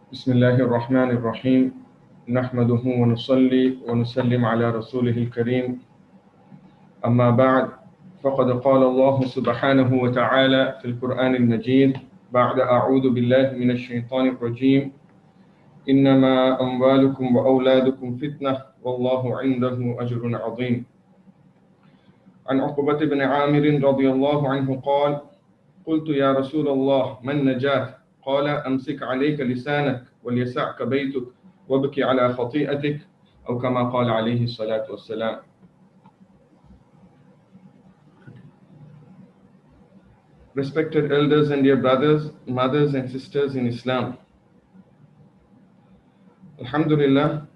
بسم الله الرحمن الرحيم نحمده ونصلي ونسلم على رسوله الكريم أما بعد فقد قال الله سبحانه وتعالى في القرآن المجيد بعد أعوذ بالله من الشيطان الرجيم إنما أموالكم وأولادكم فتنة والله عنده أجر عظيم. عن عقبة بن عامر رضي الله عنه قال قلت يا رسول الله ما النجاة؟ قال أمسك عليك لسانك وليسعك بيتك وابكي على خطيئتك أو كما قال عليه الصلاة والسلام. Respected elders and dear brothers, mothers and sisters in Islam, Alhamdulillah,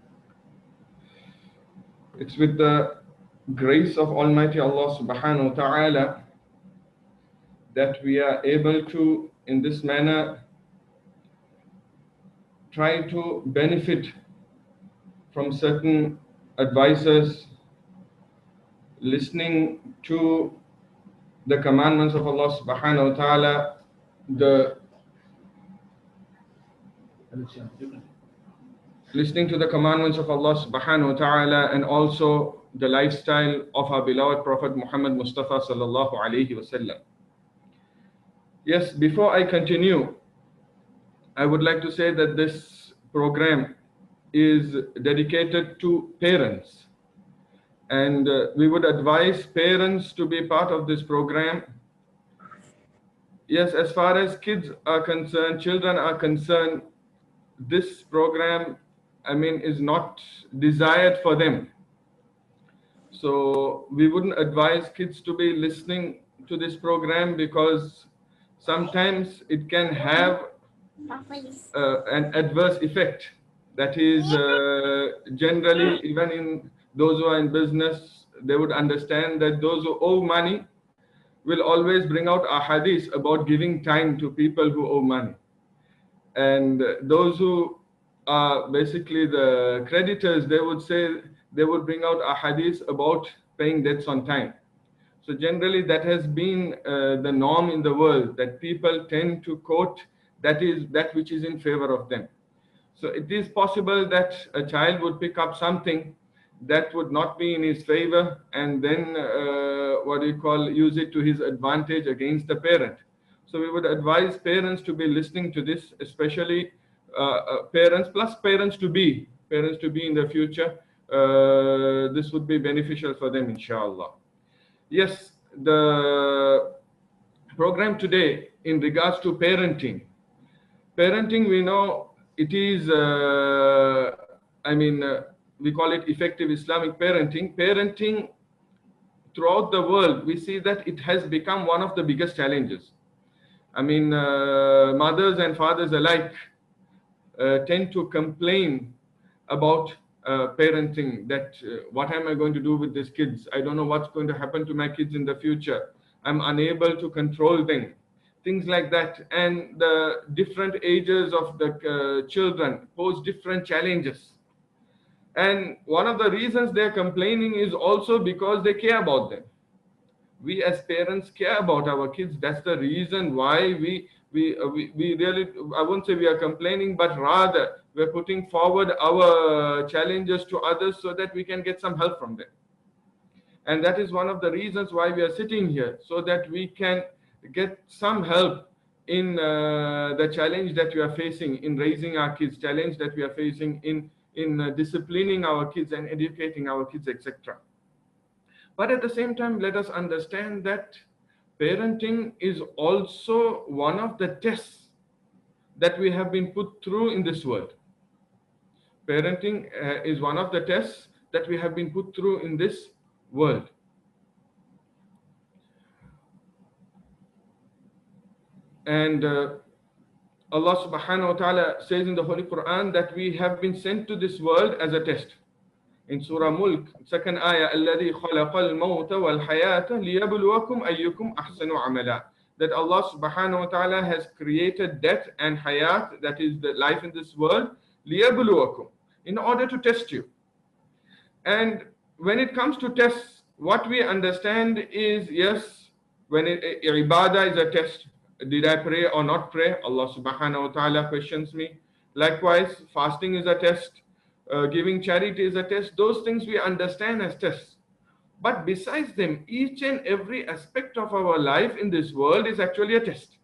it's with the grace of Almighty Allah subhanahu wa ta'ala that we are able to, in this manner, try to benefit from certain advices, listening to the commandments of Allah subhanahu wa ta'ala, listening to the commandments of Allah subhanahu wa ta'ala, and also the lifestyle of our beloved Prophet Muhammad Mustafa sallallahu alayhi wasallam. Yes, before I continue, I would like to say that this program is dedicated to parents, and we would advise parents to be part of this program. Yes, as far as kids are concerned, children are concerned, this program, is not desired for them. So we wouldn't advise kids to be listening to this program because sometimes it can have an adverse effect. That is, generally, even in those who are in business, they would understand that those who owe money will always bring out a hadith about giving time to people who owe money. And those who are basically the creditors, they would bring out a hadith about paying debts on time. So generally that has been the norm in the world, that people tend to quote that which is in favor of them. So it is possible that a child would pick up something that would not be in his favor and then use it to his advantage against the parent. So we would advise parents to be listening to this, especially parents plus parents to be in the future. This would be beneficial for them, inshallah. Yes, the program today in regards to parenting, we know it is, we call it effective Islamic parenting. Parenting throughout the world, we see that it has become one of the biggest challenges. Mothers and fathers alike tend to complain about parenting, that what am I going to do with these kids? I don't know what's going to happen to my kids in the future. I'm unable to control them. Things like that. And the different ages of the children pose different challenges. And one of the reasons they're complaining is also because they care about them. We as parents care about our kids. That's the reason why we really, I won't say we are complaining, but rather we're putting forward our challenges to others so that we can get some help from them. And that is one of the reasons why we are sitting here, so that we can get some help in the challenge that we are facing in raising our kids, challenge that we are facing in disciplining our kids and educating our kids, etc. But at the same time, let us understand that parenting is also one of the tests that we have been put through in this world. Parenting is one of the tests that we have been put through in this world. And Allah subhanahu wa ta'ala says in the Holy Quran that we have been sent to this world as a test. In Surah Mulk, second ayah, الَّذِي خَلَقَ الْمَوْتَ وَالْحَيَاةَ لِيَبْلُوَكُمْ أَيُّكُمْ أَحْسَنُ عَمَلًا. That Allah subhanahu wa ta'ala has created death and hayat, that is the life in this world, لِيَبْلُوَكُمْ, in order to test you. And when it comes to tests, what we understand is, yes, when ibadah is a test, did I pray or not pray? Allah subhanahu wa ta'ala questions me. Likewise, fasting is a test, giving charity is a test. Those things we understand as tests. But besides them, each and every aspect of our life in this world is actually a test.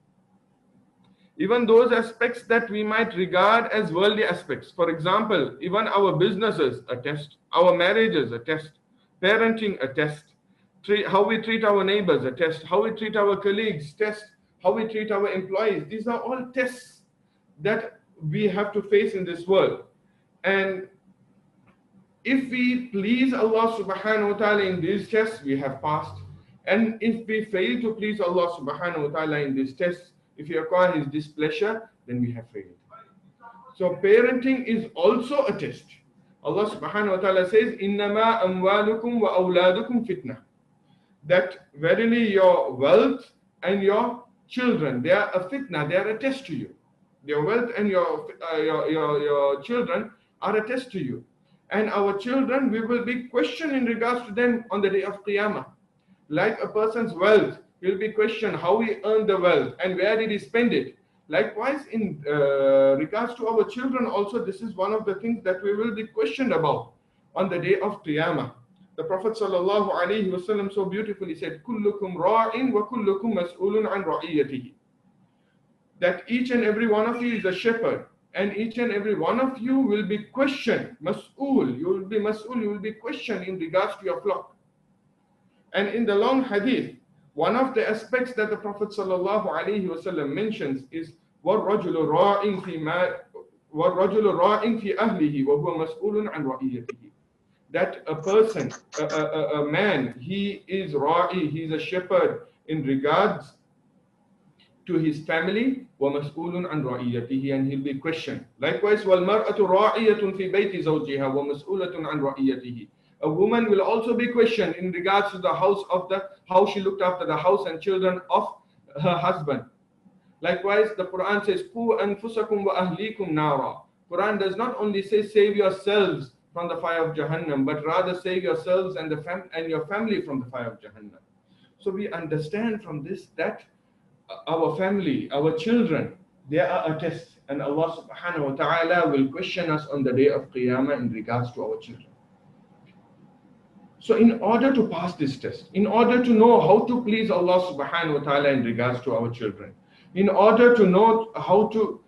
Even those aspects that we might regard as worldly aspects. For example, even our businesses, a test, our marriages, a test, parenting, a test, how we treat our neighbors, a test, how we treat our colleagues, test, how we treat our employees. These are all tests that we have to face in this world. And if we please Allah subhanahu wa ta'ala in these tests, we have passed. And if we fail to please Allah subhanahu wa ta'ala in these tests, if we acquire His displeasure, then we have failed. So parenting is also a test. Allah subhanahu wa ta'ala says, إِنَّمَا أَمْوَالُكُمْ وَأَوْلَادُكُمْ fitna. That verily your wealth and your children, they are a fitna, they are a test to you. Your wealth and your children are a test to you. And our children, we will be questioned in regards to them on the day of Qiyamah. Like a person's wealth, will be questioned how he earned the wealth and where did he spend it. Likewise, in regards to our children also, this is one of the things that we will be questioned about on the day of Qiyamah. The Prophet sallallahu alaihi wasallam so beautifully said, "Kullukum ra'in wa kullukum mas'ulun an ra'iyatihi." That each and every one of you is a shepherd, and each and every one of you will be questioned. Mas'ul, you will be mas'ul, you will be questioned in regards to your flock. And in the long hadith, one of the aspects that the Prophet sallallahu alaihi wasallam mentions is وَالرَّجُلُ رَاعٍ فِي أَهْلِهِ وَهُوَ مَسْئُولٌ عَنْ رَعِيَّتِهِ. That a person, a man, he is ra'i, he is a shepherd in regards to his family, وَمَسْئُولٌ عَنْ رَعِيَّتِهِ, and he'll be questioned. Likewise, وَالْمَرْأَةُ رَاعِيَةٌ فِي بَيْتِ زَوْجِهَا وَمَسْئُولَةٌ عَنْ رَعِيَّتِهِ. A woman will also be questioned in regards to the house of how she looked after the house and children of her husband. Likewise, the Quran says, "Qu anfusakum wa ahlikum nara." Quran does not only say save yourselves from the fire of Jahannam, but rather save yourselves and your family from the fire of Jahannam. So we understand from this that our family, our children, they are a test, and Allah subhanahu wa ta'ala will question us on the day of Qiyamah in regards to our children. So in order to pass this test, in order to know how to please Allah subhanahu wa ta'ala in regards to our children, in order to know how to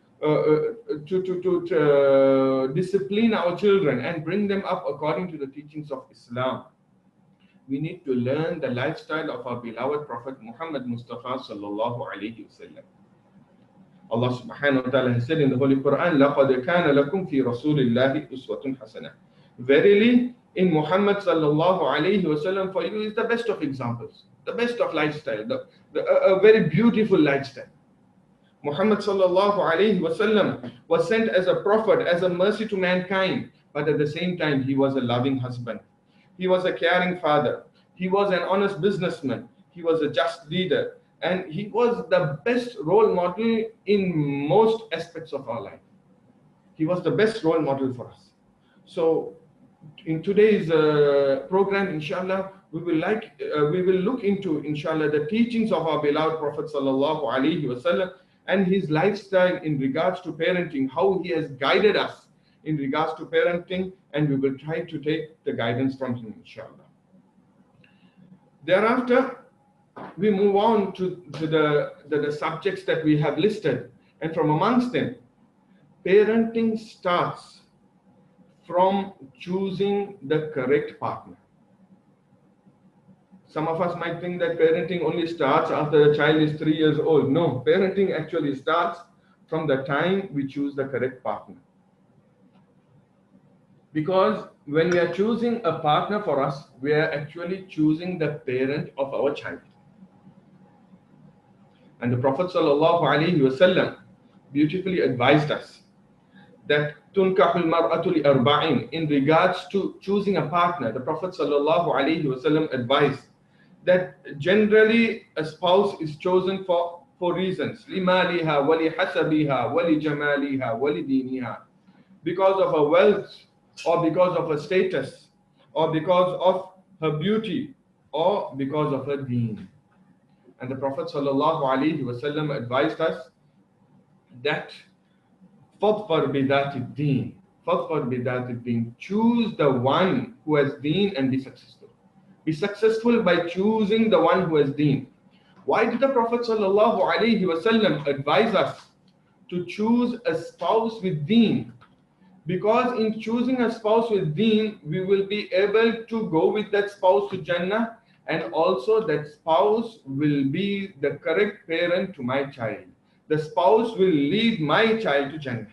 discipline our children and bring them up according to the teachings of Islam, we need to learn the lifestyle of our beloved Prophet Muhammad Mustafa sallallahu alayhi wasallam. Allah subhanahu wa ta'ala has said in the Holy Quran, لَقَدْ كَانَ لَكُمْ فِي رَسُولِ اللَّهِ أُسْوَةٌ حَسَنَةٌ. Verily, in Muhammad sallallahu alayhi wasallam for you is the best of examples, the best of lifestyle, a very beautiful lifestyle. Muhammad sallallahu alayhi wasallam was sent as a prophet, as a mercy to mankind, but at the same time he was a loving husband. He was a caring father. He was an honest businessman. He was a just leader. And he was the best role model in most aspects of our life. He was the best role model for us. So in today's program, inshallah, we will look into, inshallah, the teachings of our beloved Prophet sallallahu alaihi wasallam and his lifestyle in regards to parenting, how he has guided us in regards to parenting, and we will try to take the guidance from him, inshallah. Thereafter, we move on to the subjects that we have listed, and from amongst them, parenting starts from choosing the correct partner. Some of us might think that parenting only starts after the child is 3 years old. No, parenting actually starts from the time we choose the correct partner. Because when we are choosing a partner for us, we are actually choosing the parent of our child. And the Prophet sallallahu alaihi wasallam beautifully advised us that tunkahul mar'atu li arba'in. In regards to choosing a partner, the Prophet sallallahu alaihi wasallam advised that generally a spouse is chosen for reasons. Limaliha wa li hasabiha wa li jamaliha wa li diniha. Because of her wealth, or because of her status, or because of her beauty, or because of her deen. And the Prophet sallallahu alaihi wasallam advised us that فَاظْفَرْ بِذَاتِ الدِّينِ. فَاظْفَرْ بِذَاتِ الدِّينِ. Choose the one who has deen and be successful. Be successful by choosing the one who has deen. Why did the Prophet ﷺ advise us to choose a spouse with deen? Because in choosing a spouse with deen, we will be able to go with that spouse to Jannah, and also that spouse will be the correct parent to my child. The spouse will lead my child to Jannah.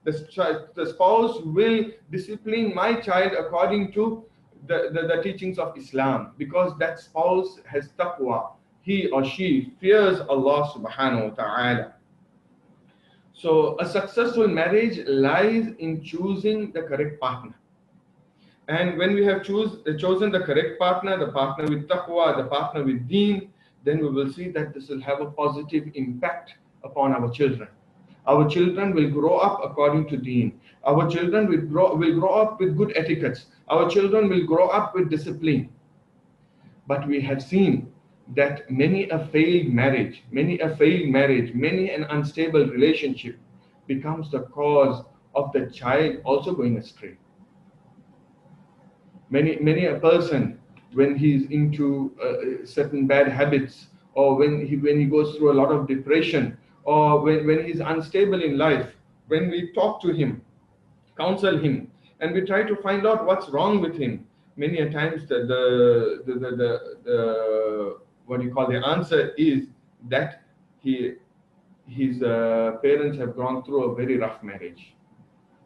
The spouse will discipline my child according to the teachings of Islam, because that spouse has taqwa. He or she fears Allah subhanahu wa ta'ala. So a successful marriage lies in choosing the correct partner. And when we have chosen the correct partner, the partner with taqwa, the partner with deen, then we will see that this will have a positive impact upon our children. Our children will grow up according to deen. Our children will grow up with good etiquettes. Our children will grow up with discipline. But we have seen that many a failed marriage, many an unstable relationship becomes the cause of the child also going astray. Many a person, when he's into certain bad habits, or when he goes through a lot of depression, or when he's unstable in life, when we talk to him, counsel him, and we try to find out what's wrong with him, many a times the what you call the answer is that his parents have gone through a very rough marriage,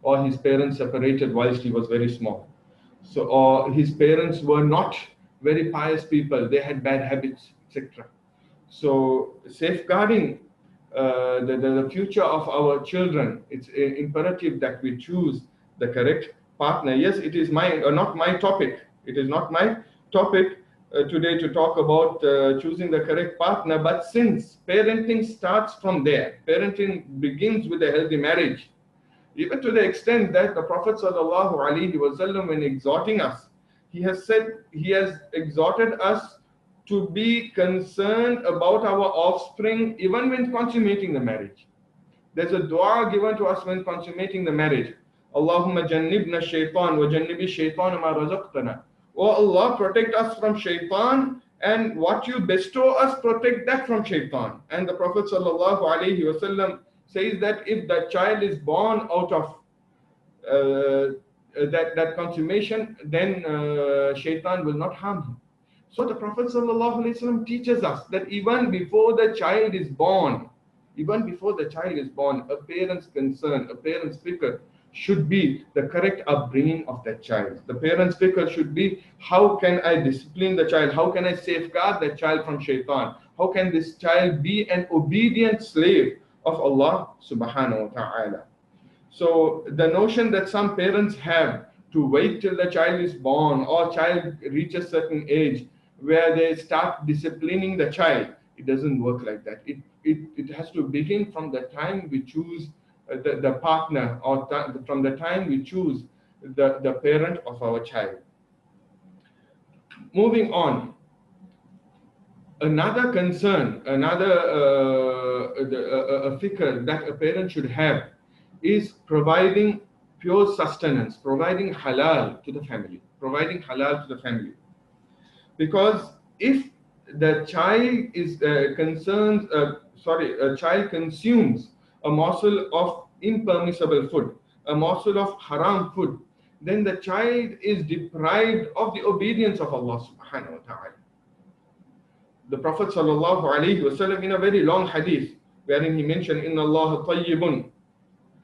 or his parents separated whilst he was very small. So, or his parents were not very pious people, they had bad habits, etc. So safeguarding the future of our children, it's imperative that we choose the correct partner. Yes, it is not my topic. It is not my topic today to talk about choosing the correct partner. But since parenting starts from there, parenting begins with a healthy marriage. Even to the extent that the Prophet ﷺ, when exhorting us, he has exhorted us to be concerned about our offspring even when consummating the marriage. There's a dua given to us when consummating the marriage. Allahumma jannibna shaitan wa jannibi shaitan ma razaqtana. Oh Allah, protect us from shaitan, and what you bestow us, protect that from shaitan. And the Prophet ﷺ says that if the child is born out of that consummation, then shaitan will not harm him. So the Prophet ﷺ teaches us that even before the child is born, a parent's concern, a parent's fikr should be the correct upbringing of that child. The parent's fikr should be, how can I discipline the child? How can I safeguard the child from shaitan? How can this child be an obedient slave of Allah subhanahu wa ta'ala? So the notion that some parents have to wait till the child is born or child reaches certain age where they start disciplining the child, it doesn't work like that. It has to begin from the time we choose the partner, or from the time we choose the parent of our child. Moving on, another concern, a fikr that a parent should have is providing pure sustenance, providing halal to the family, Because if the child is a child consumes a morsel of impermissible food, a morsel of haram food, then the child is deprived of the obedience of Allah subhanahu wa ta'ala. The Prophet sallallahu alaihi wasallam, in a very long hadith, wherein he mentioned, Inna Allah tayyibun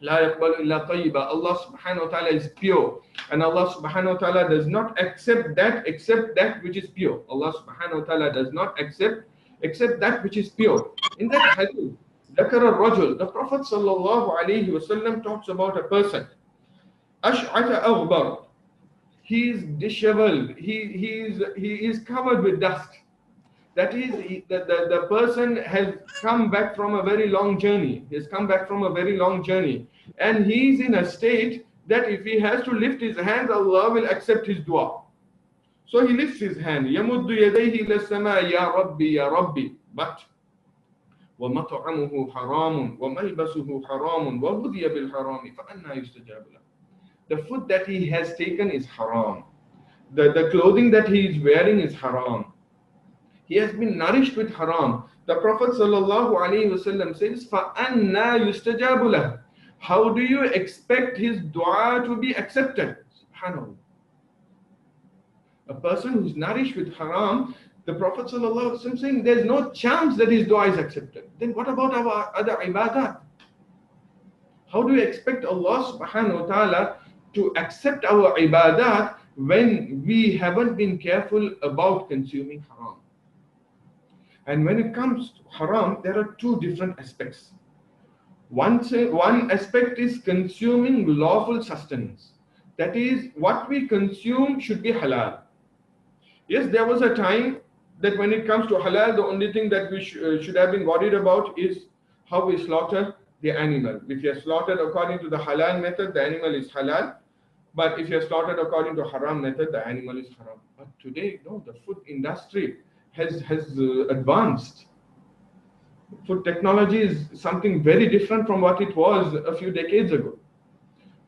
la yaqbalu illa tayyiba. Allah subhanahu wa ta'ala is pure, and Allah subhanahu wa ta'ala does not accept that except that which is pure. Allah subhanahu wa ta'ala does not accept except that which is pure. In that hadith, ذكر الرجل, the Prophet sallallahu alaihi wasallam talks about a person, أشعث أغبر. He is disheveled, he is covered with dust. That is, the person has come back from a very long journey. And he is in a state that if he has to lift his hands, Allah will accept his dua. So he lifts his hand. يَمُدُّ يَدَيْهِ إِلَى السَّمَاءِ يَا رَبِّي يَا رَبِّي. But وَمَطْعَمُهُ حَرَامٌ وَمَلْبَسُهُ حَرَامٌ وَغُذِيَ بِالْحَرَامِ فَأَنَّى يُسْتَجَابُ لَهُ. The food that he has taken is haram. The clothing that he is wearing is haram. He has been nourished with haram. The Prophet ﷺ says, فَأَنَّى يُسْتَجَابُ لَهُ. How do you expect his dua to be accepted? SubhanAllah. A person who's nourished with haram, the Prophet ﷺ saying there's no chance that his dua is accepted. Then what about our other ibadat? How do we expect Allah subhanahu wa ta'ala to accept our ibadat when we haven't been careful about consuming haram? And when it comes to haram, there are two different aspects. One aspect is consuming lawful sustenance. That is, what we consume should be halal. Yes, there was a time that when it comes to halal, the only thing that we should have been worried about is how we slaughter the animal. If you are slaughtered according to the halal method, the animal is halal. But if you are slaughtered according to haram method, the animal is haram. But today, no, the food industry has advanced. Food technology is something very different from what it was a few decades ago.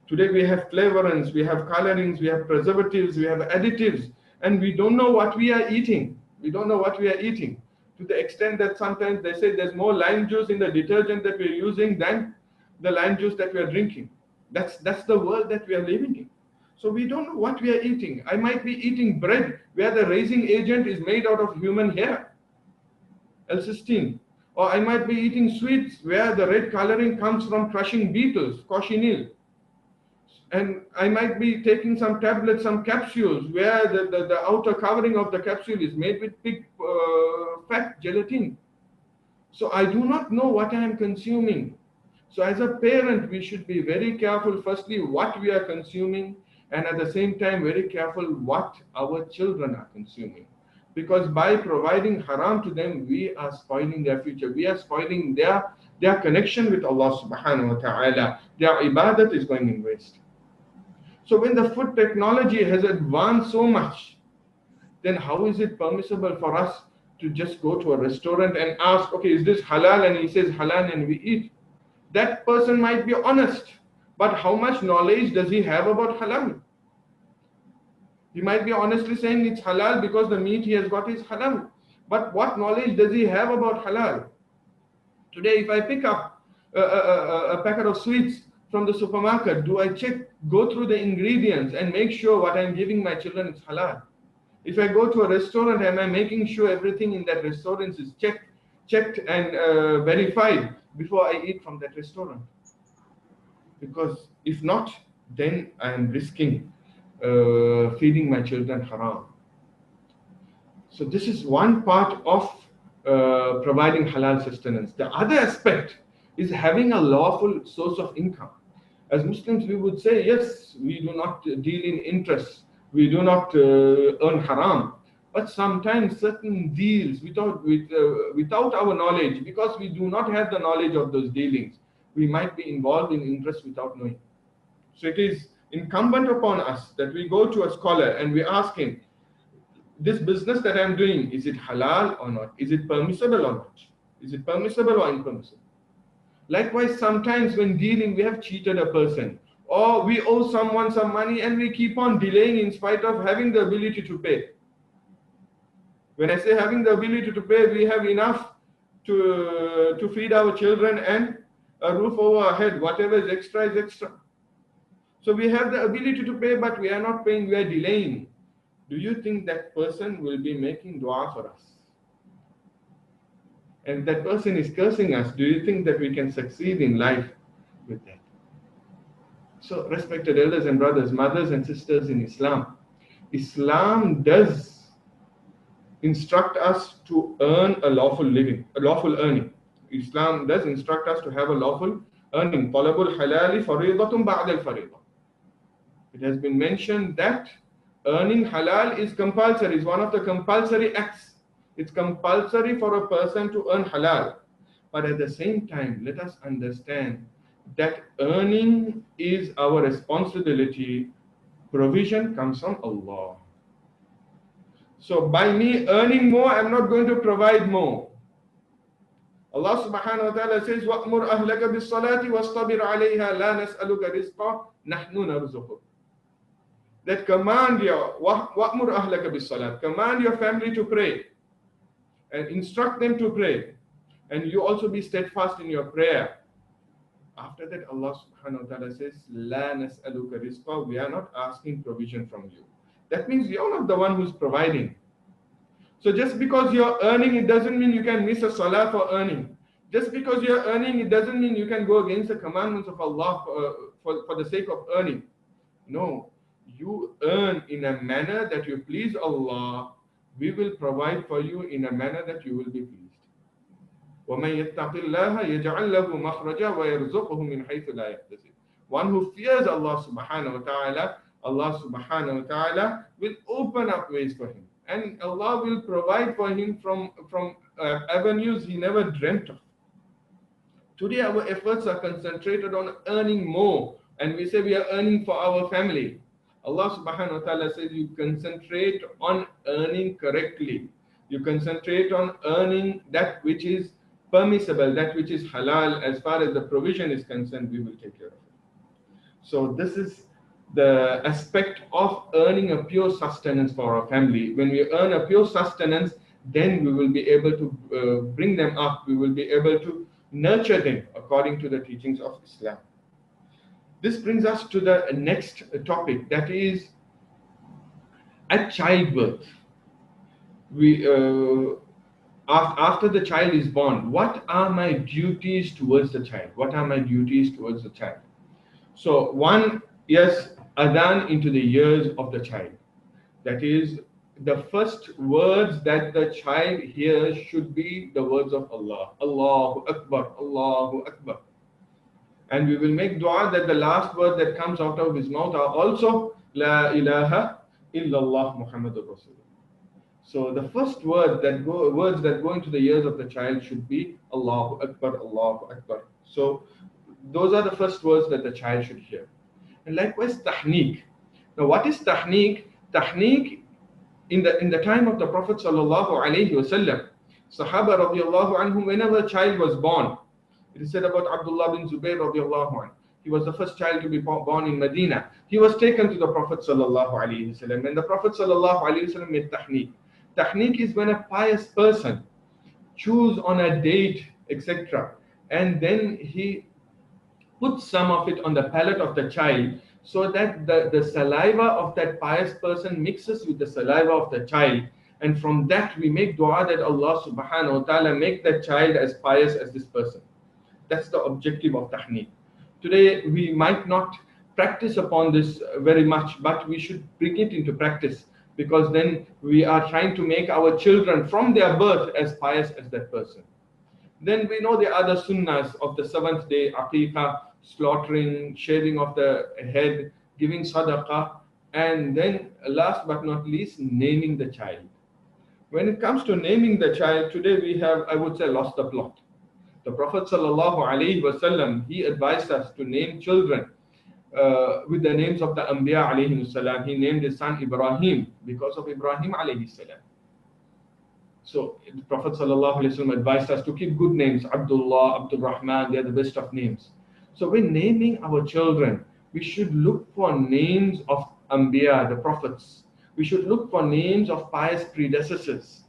Today we have flavorants, we have colorings, we have preservatives, we have additives, and we don't know what we are eating. We don't know what we are eating. To the extent that sometimes they say there's more lime juice in the detergent that we're using than the lime juice that we are drinking. That's the world that we are living in. So we don't know what we are eating. I might be eating bread where the raising agent is made out of human hair, L-cysteine. Or I might be eating sweets where the red coloring comes from crushing beetles, cochineal. And I might be taking some tablets, some capsules where the outer covering of the capsule is made with pig fat gelatin. So I do not know what I am consuming. So as a parent, we should be very careful, firstly, what we are consuming, and at the same time, very careful what our children are consuming. Because by providing haram to them, we are spoiling their future. We are spoiling their connection with Allah subhanahu wa ta'ala. Their ibadat is going in waste. So when the food technology has advanced so much, then how is it permissible for us to just go to a restaurant and ask, okay, is this halal? And he says halal and we eat. That person might be honest, but how much knowledge does he have about halal? He might be honestly saying it's halal because the meat he has got is halal. But what knowledge does he have about halal? Today, if I pick up a packet of sweets from the supermarket, do I go through the ingredients and make sure what I'm giving my children is halal? If I go to a restaurant, am I making sure everything in that restaurant is checked and verified before I eat from that restaurant? Because if not, then I am risking feeding my children haram. So this is one part of providing halal sustenance. The other aspect is having a lawful source of income. As Muslims, we would say, yes, we do not deal in interest, we do not earn haram. But sometimes certain deals without our knowledge, because we do not have the knowledge of those dealings, we might be involved in interest without knowing. So it is incumbent upon us that we go to a scholar and we ask him, this business that I'm doing, is it halal or not? Is it permissible or not? Is it permissible or impermissible? Likewise, sometimes when dealing, we have cheated a person, or we owe someone some money and we keep on delaying in spite of having the ability to pay. When I say having the ability to pay, we have enough to feed our children and a roof over our head. Whatever is extra is extra. So we have the ability to pay, but we are not paying, we are delaying. Do you think that person will be making dua for us? And that person is cursing us. Do you think that we can succeed in life with that? So, respected elders and brothers, mothers and sisters in Islam, Islam does instruct us to earn a lawful living, a lawful earning. Islam does instruct us to have a lawful earning. Talabul halali faridatun ba'da al-faridah. It has been mentioned that earning halal is compulsory, is one of the compulsory acts. It's compulsory for a person to earn halal. But at the same time, let us understand that earning is our responsibility. Provision comes from Allah. So by me earning more, I'm not going to provide more. Allah subhanahu wa ta'ala says, وَأْمُرْ أَهْلَكَ بِالصَّلَاةِ وَاسْتَبِرْ عَلَيْهَا لَا نَسْأَلُكَ رِزْقًا نَحْنُ نَرْزُقُكَ. That command your وَأْمُرْ أَهْلَكَ بِالصَّلَاةِ, command your family to pray and instruct them to pray, and you also be steadfast in your prayer. After that, Allah subhanahu wa ta'ala says, La nas'aluka rizqa, we are not asking provision from you. That means you're not the one who's providing. So just because you're earning, it doesn't mean you can miss a salah for earning. Just because you're earning, it doesn't mean you can go against the commandments of Allah for the sake of earning. No, you earn in a manner that you please Allah. We will provide for you in a manner that you will be pleased. وَمَنْ يَتَّقِ اللَّهَ يَجْعَلْ لَهُ مَخْرَجًا وَيَرْزُقْهُ مِنْ حَيْثُ لَا يَحْتَسِبُ. One who fears Allah subhanahu wa ta'ala, Allah subhanahu wa ta'ala will open up ways for him. And Allah will provide for him from avenues he never dreamt of. Today our efforts are concentrated on earning more, and we say we are earning for our family. Allah subhanahu wa ta'ala says you concentrate on earning correctly. You concentrate on earning that which is permissible, that which is halal. As far as the provision is concerned, we will take care of it. So this is the aspect of earning a pure sustenance for our family. When we earn a pure sustenance, then we will be able to bring them up. We will be able to nurture them according to the teachings of Islam. This brings us to the next topic, that is at childbirth. After the child is born, what are my duties towards the child? What are my duties towards the child? So one, yes, adhan into the ears of the child. That is, the first words that the child hears should be the words of Allah. Allahu Akbar, Allahu Akbar. And we will make dua that the last word that comes out of his mouth are also La ilaha illallah Muhammadur Rasulullah. So the first words that go into the ears of the child should be Allahu Akbar, Allahu Akbar. So those are the first words that the child should hear. And likewise, tahniq. Now, what is tahniq? Tahniq in the time of the Prophet sallallahu alaihi wasallam, Sahaba radiallahu anhum, whenever a child was born, it is said about Abdullah bin Zubayr radiallahu anhu. He was the first child to be born in Medina. He was taken to the Prophet sallallahu alaihi wasallam, and the Prophet sallallahu alaihi wasallam made tahniq. Tahniq is when a pious person choose on a date, etc., and then he puts some of it on the palate of the child, so that the saliva of that pious person mixes with the saliva of the child, and from that we make dua that Allah subhanahu wa ta'ala make that child as pious as this person. That's the objective of tahniq. Today we might not practice upon this very much, but we should bring it into practice, because then we are trying to make our children from their birth as pious as that person. Then we know the other sunnahs of the seventh day, aqiqah, slaughtering, shaving of the head, giving sadaqah, and then last but not least, naming the child. When it comes to naming the child, today we have, I would say, lost the plot. The Prophet sallallahu alaihi wasallam, he advised us to name children with the names of the Anbiya alayhi salam. He named his son Ibrahim because of Ibrahim alayhi salam. So the Prophet ﷺ advised us to keep good names. Abdullah, Abdul Rahman, they are the best of names. So when naming our children, we should look for names of Anbiya, the prophets. We should look for names of pious predecessors.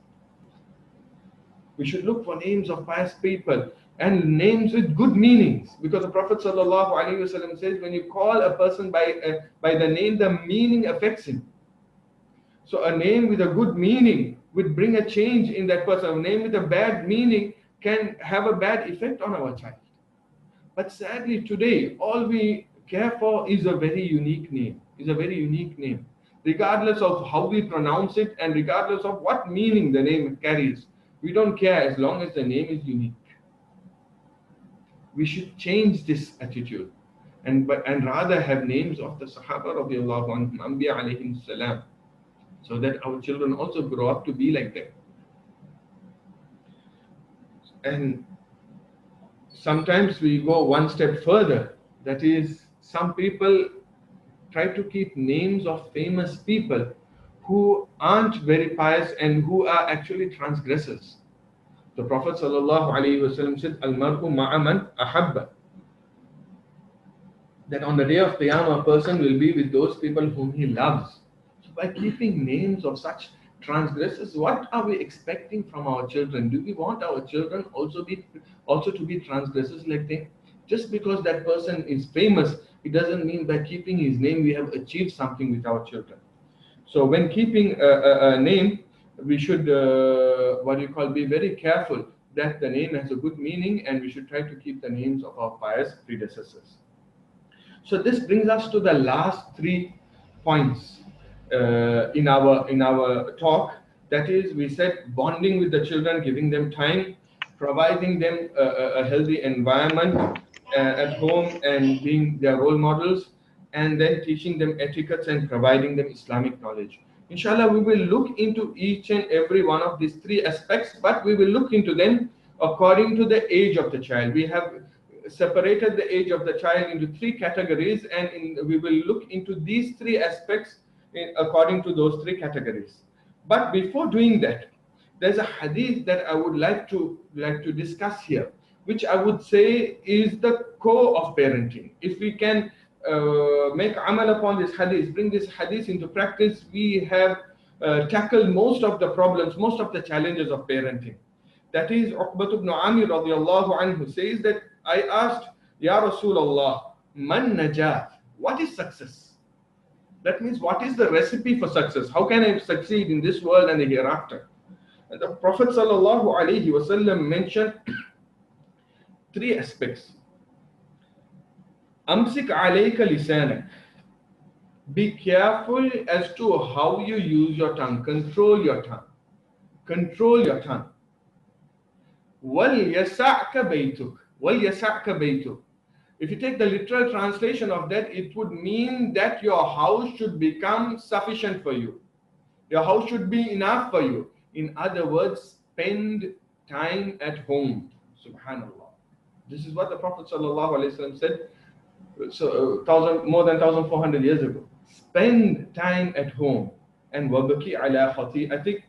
We should look for names of pious people and names with good meanings. Because the Prophet ﷺ says, when you call a person by the name, the meaning affects him. So a name with a good meaning would bring a change in that person. A name with a bad meaning can have a bad effect on our child. But sadly today, all we care for is a very unique name. Regardless of how we pronounce it and regardless of what meaning the name carries, we don't care as long as the name is unique. We should change this attitude and rather have names of the Sahaba radiallahu anhum, Anbiya alayhim salam, so that our children also grow up to be like them. And sometimes we go one step further. That is, some people try to keep names of famous people who aren't very pious and who are actually transgressors. The Prophet ﷺ said, Al-mar'u ma'a man ahabba. That on the day of Qiyamah, a person will be with those people whom he loves. So by keeping names of such transgressors, what are we expecting from our children? Do we want our children also to be transgressors like them? Just because that person is famous, it doesn't mean by keeping his name we have achieved something with our children. So when keeping a name, we should be very careful that the name has a good meaning, and we should try to keep the names of our pious predecessors. So this brings us to the last 3 points in our talk. That is, we said bonding with the children, giving them time, providing them a healthy environment at home, and being their role models, and then teaching them etiquettes and providing them Islamic knowledge. Inshallah, we will look into each and every one of these 3 aspects, but we will look into them according to the age of the child. We have separated the age of the child into 3 categories, and we will look into these 3 aspects according to those 3 categories. But before doing that, there's a hadith that I would like to discuss here, which I would say is the core of parenting. If we can make amal upon this hadith, bring this hadith into practice, we have tackled most of the problems, most of the challenges of parenting. That is, Uqbat ibn Amir radiallahu anhu says that I asked, Ya Rasulullah, man najat? What is success? That means, what is the recipe for success? How can I succeed in this world and the hereafter? And the Prophet sallallahu alaihi wasallam mentioned 3 aspects. Amsik alayka lisanak. Be careful as to how you use your tongue. Control your tongue. Control your tongue. Wal yasa'ka baytuk. Wal yasa'ka baytuk. If you take the literal translation of that, it would mean that your house should become sufficient for you. Your house should be enough for you. In other words, spend time at home. Subhanallah. This is what the Prophet ﷺ said more than 1,400 years ago. Spend time at home. And wabaki ala khati'atik,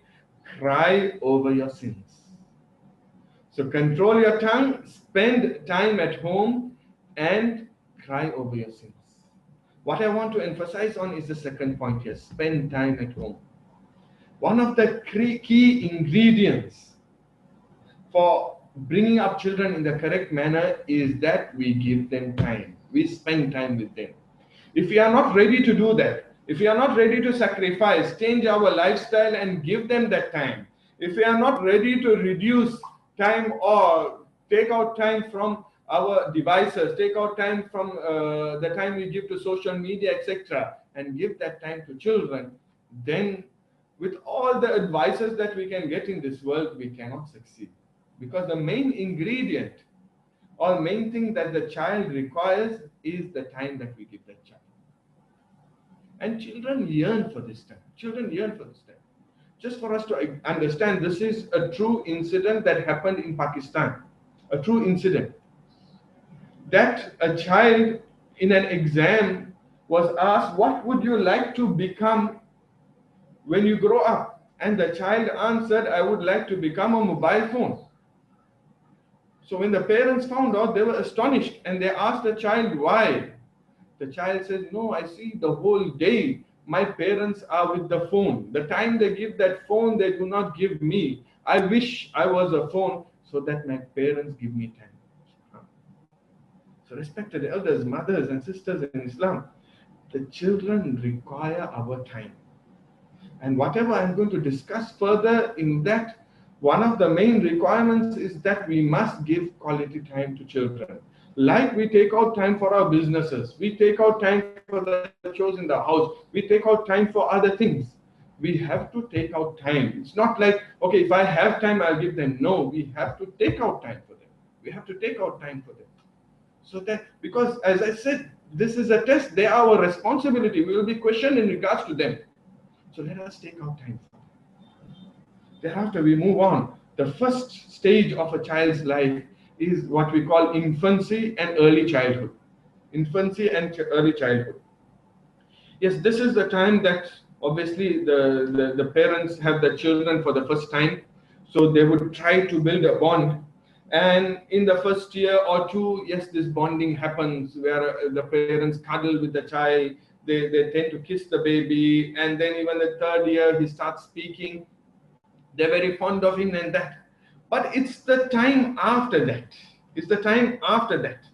cry over your sins. So control your tongue, spend time at home, and cry over your sins. What I want to emphasize on is the second point here, spend time at home. One of the key ingredients for bringing up children in the correct manner is that we give them time. We spend time with them. If we are not ready to do that, if we are not ready to sacrifice, change our lifestyle and give them that time, if we are not ready to reduce time or take out time from our devices, take out time from the time we give to social media, etc., and give that time to children, then with all the advices that we can get in this world, we cannot succeed. Because the main ingredient or main thing that the child requires is the time that we give that child. And children yearn for this time. Children yearn for this time. Just for us to understand, this is a true incident that happened in Pakistan. A true incident. That a child in an exam was asked, what would you like to become when you grow up? And the child answered, I would like to become a mobile phone. So when the parents found out, they were astonished and they asked the child why. The child says, no, I see the whole day my parents are with the phone. The time they give that phone, they do not give me. I wish I was a phone so that my parents give me time. So respected elders, mothers and sisters in Islam, the children require our time. And whatever I'm going to discuss further in that, one of the main requirements is that we must give quality time to children. Like we take out time for our businesses, we take out time for the chores in the house, we take out time for other things. We have to take out time. It's not like, okay, if I have time, I'll give them. No, we have to take out time for them. We have to take out time for them. So that, because as I said, this is a test, they are our responsibility. We will be questioned in regards to them. So let us take out time for them. Thereafter, we move on. The first stage of a child's life is what we call infancy and early childhood. Infancy and early childhood. Yes, this is the time that obviously the parents have the children for the first time. So they would try to build a bond. And in the first year or two, yes, this bonding happens where the parents cuddle with the child, they tend to kiss the baby, and then even the third year he starts speaking. They're very fond of him and that. But it's the time after that. It's the time after that.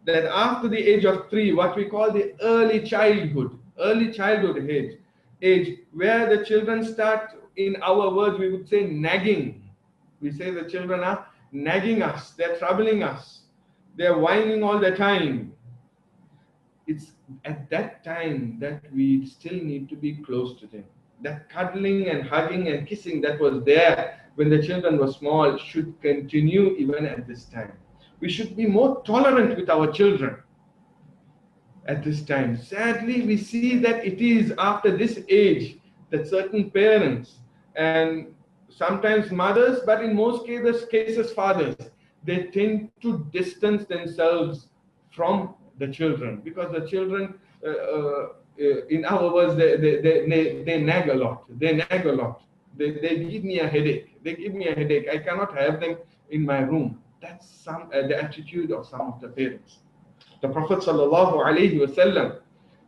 That after the age of 3, what we call the early childhood age, where the children start, in our words, we would say nagging. We say the children are nagging us, they're troubling us, they're whining all the time. It's at that time that we still need to be close to them. That cuddling and hugging and kissing that was there when the children were small should continue even at this time. We should be more tolerant with our children at this time. Sadly, we see that it is after this age that certain parents and sometimes mothers, but in most cases fathers, they tend to distance themselves from the children because the children, in our words, they nag a lot. They nag a lot. They give me a headache. They give me a headache. I cannot have them in my room. That's the attitude of some of the parents. The Prophet sallallahu alaihi wasallam,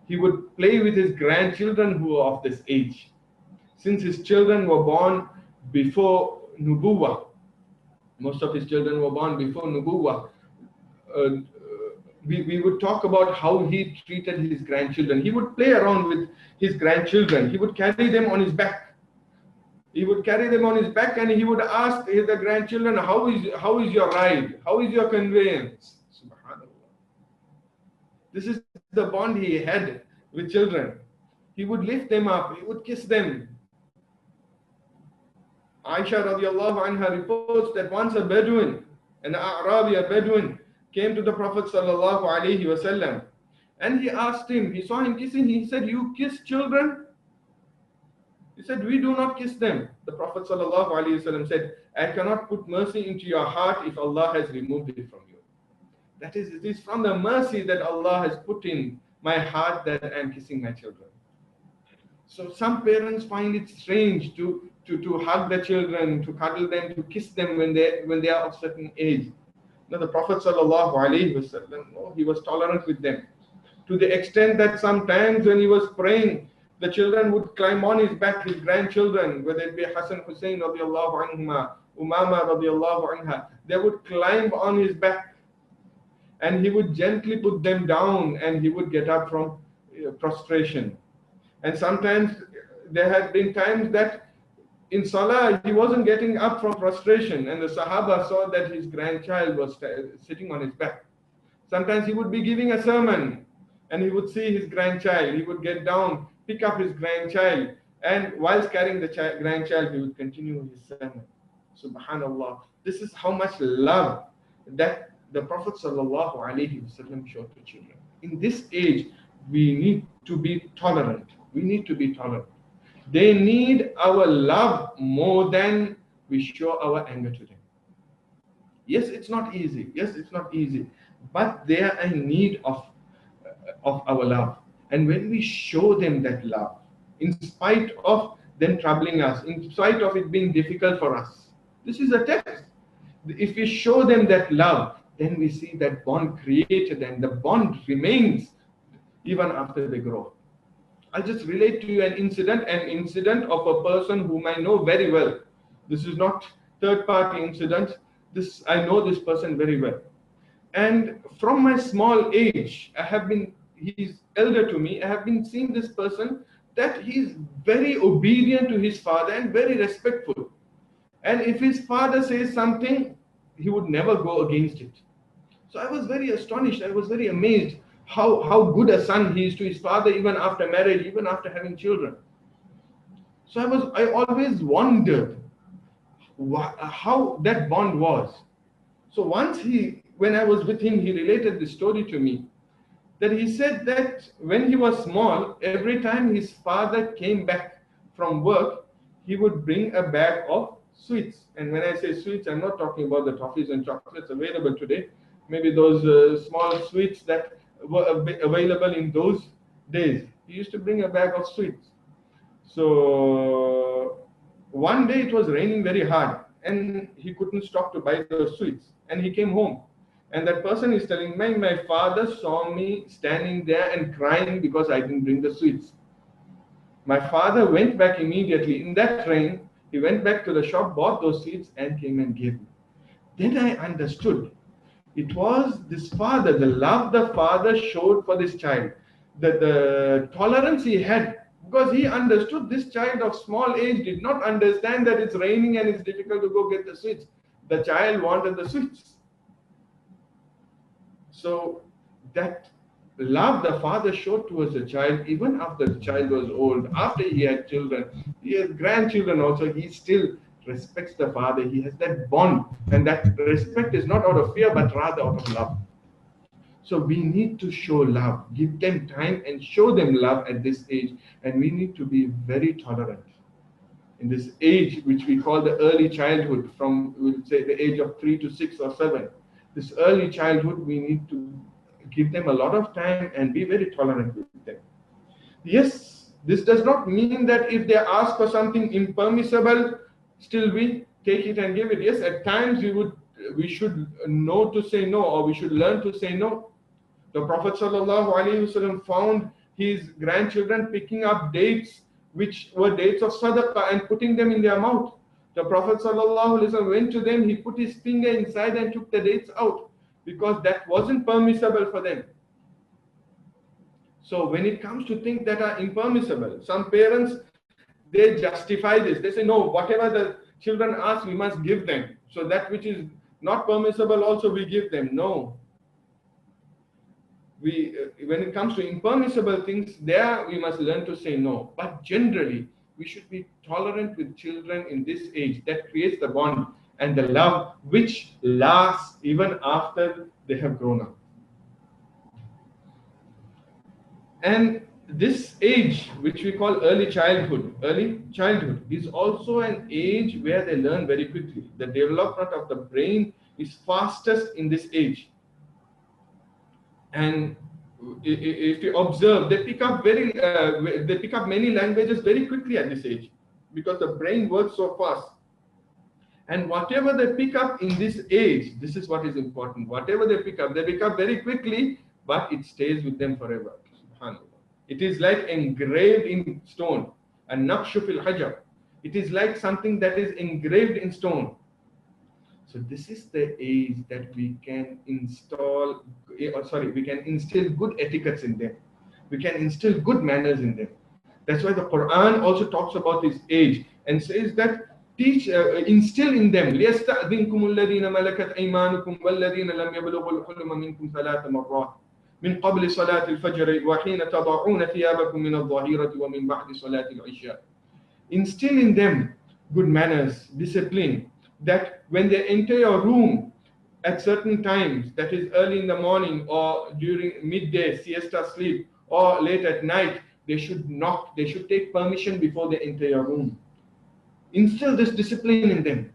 he would play with his grandchildren who were of this age. Since his children were born before Nubuwah, most of his children were born before Nubuwah, we would talk about how he treated his grandchildren. He would play around with his grandchildren. He would carry them on his back. He would carry them on his back and he would ask the grandchildren, how is your ride? How is your conveyance? Subhanallah. This is the bond he had with children. He would lift them up. He would kiss them. Aisha radiallahu anha reports that once a Bedouin, an A'rabi, a Bedouin, came to the Prophet sallallahu alaihi wasallam and he asked him, he saw him kissing, he said, "You kiss children?" He said, "We do not kiss them." The Prophet sallallahu alaihi wasallam said, "I cannot put mercy into your heart if Allah has removed it from you." That is, it is from the mercy that Allah has put in my heart that I am kissing my children. So some parents find it strange to hug the children, to cuddle them, to kiss them when they are of certain age. Now the Prophet sallallahu alaihi wasallam, he was tolerant with them, to the extent that sometimes when he was praying, the children would climb on his back, his grandchildren, whether it be Hassan, Hussein radiallahu anhuma, Umama radiallahu anha, they would climb on his back and he would gently put them down and he would get up from prostration. And sometimes there had been times that in Salah he wasn't getting up from prostration and the Sahaba saw that his grandchild was sitting on his back. Sometimes he would be giving a sermon and he would see his grandchild. He would get down, pick up his grandchild, and whilst carrying the grandchild, he would continue his sermon. Subhanallah. This is how much love that the Prophet sallallahu alaihi wasallam showed to children. In this age, we need to be tolerant. We need to be tolerant. They need our love more than we show our anger to them. Yes, it's not easy. Yes, it's not easy. But they are in need of our love. And when we show them that love, in spite of them troubling us, in spite of it being difficult for us, this is a test. If we show them that love, then we see that bond created and the bond remains even after they grow. I'll just relate to you an incident of a person whom I know very well. This is not third-party incident. I know this person very well. And from my small age, he's elder to me, I have been seeing this person that he's very obedient to his father and very respectful. And if his father says something, he would never go against it. So I was very astonished, I was very amazed how good a son he is to his father, even after marriage, even after having children. So I always wondered how that bond was. So once when I was with him, he related this story to me, that he said that when he was small, every time his father came back from work, he would bring a bag of sweets. And when I say sweets, I'm not talking about the toffees and chocolates available today. Maybe those small sweets that were available in those days. He used to bring a bag of sweets. So one day it was raining very hard. and he couldn't stop to buy those sweets. And he came home. And that person is telling me, my father saw me standing there and crying because I didn't bring the sweets. My father went back immediately. In that train, he went back to the shop, bought those sweets, and came and gave me. Then I understood. It was this father, the love the father showed for this child, the tolerance he had, because he understood this child of small age did not understand that it's raining and it's difficult to go get the sweets. The child wanted the sweets. So that love the father showed towards the child, even after the child was old, after he had children, he had grandchildren also, he still respects the father. He has that bond, and that respect is not out of fear but rather out of love. So we need to show love, give them time and show them love at this age, and we need to be very tolerant. In this age, which we call the early childhood, from, we'll say, the age of 3 to 6 or 7, this early childhood, we need to give them a lot of time and be very tolerant with them. Yes, this does not mean that if they ask for something impermissible, still we take it and give it. Yes, at times we should know to say no, or we should learn to say no. The Prophet ﷺ found his grandchildren picking up dates, which were dates of sadaqah, and putting them in their mouth. The Prophet ﷺ went to them, he put his finger inside and took the dates out, because that wasn't permissible for them. So when it comes to things that are impermissible, some parents, they justify this. They say, no, whatever the children ask, we must give them. So that which is not permissible also we give them. No. When it comes to impermissible things, there we must learn to say no. But generally, we should be tolerant with children in this age. That creates the bond and the love which lasts even after they have grown up. And this age, which we call early childhood, is also an age where they learn very quickly. The development of the brain is fastest in this age. And if you observe, they pick up many languages very quickly at this age, because the brain works so fast. And whatever they pick up in this age, this is what is important. Whatever they pick up very quickly, but it stays with them forever. It is like engraved in stone. An-naqshu fil hajar. It is like something that is engraved in stone. So this is the age that we can instill good etiquettes in them. We can instill good manners in them. That's why the Quran also talks about this age and says that instill in them. لِيَسْتَأْذِنْكُمُ الَّذِينَ مَلَكَتْ أَيْمَانُكُمْ وَالَّذِينَ لَمْ يَبْلُغُوا الْحُلُمَ مِنْكُمْ ثَلَاثَ مَرَّاتٍ من قبل صلاة الفجر وحين تضعون ثيابكم من الظهيرة ومن بعد صلاة العشاء. Instill in them good manners, discipline, that when they enter your room at certain times, that is early in the morning or during midday siesta sleep or late at night, they should knock, they should take permission before they enter your room. Instill this discipline in them.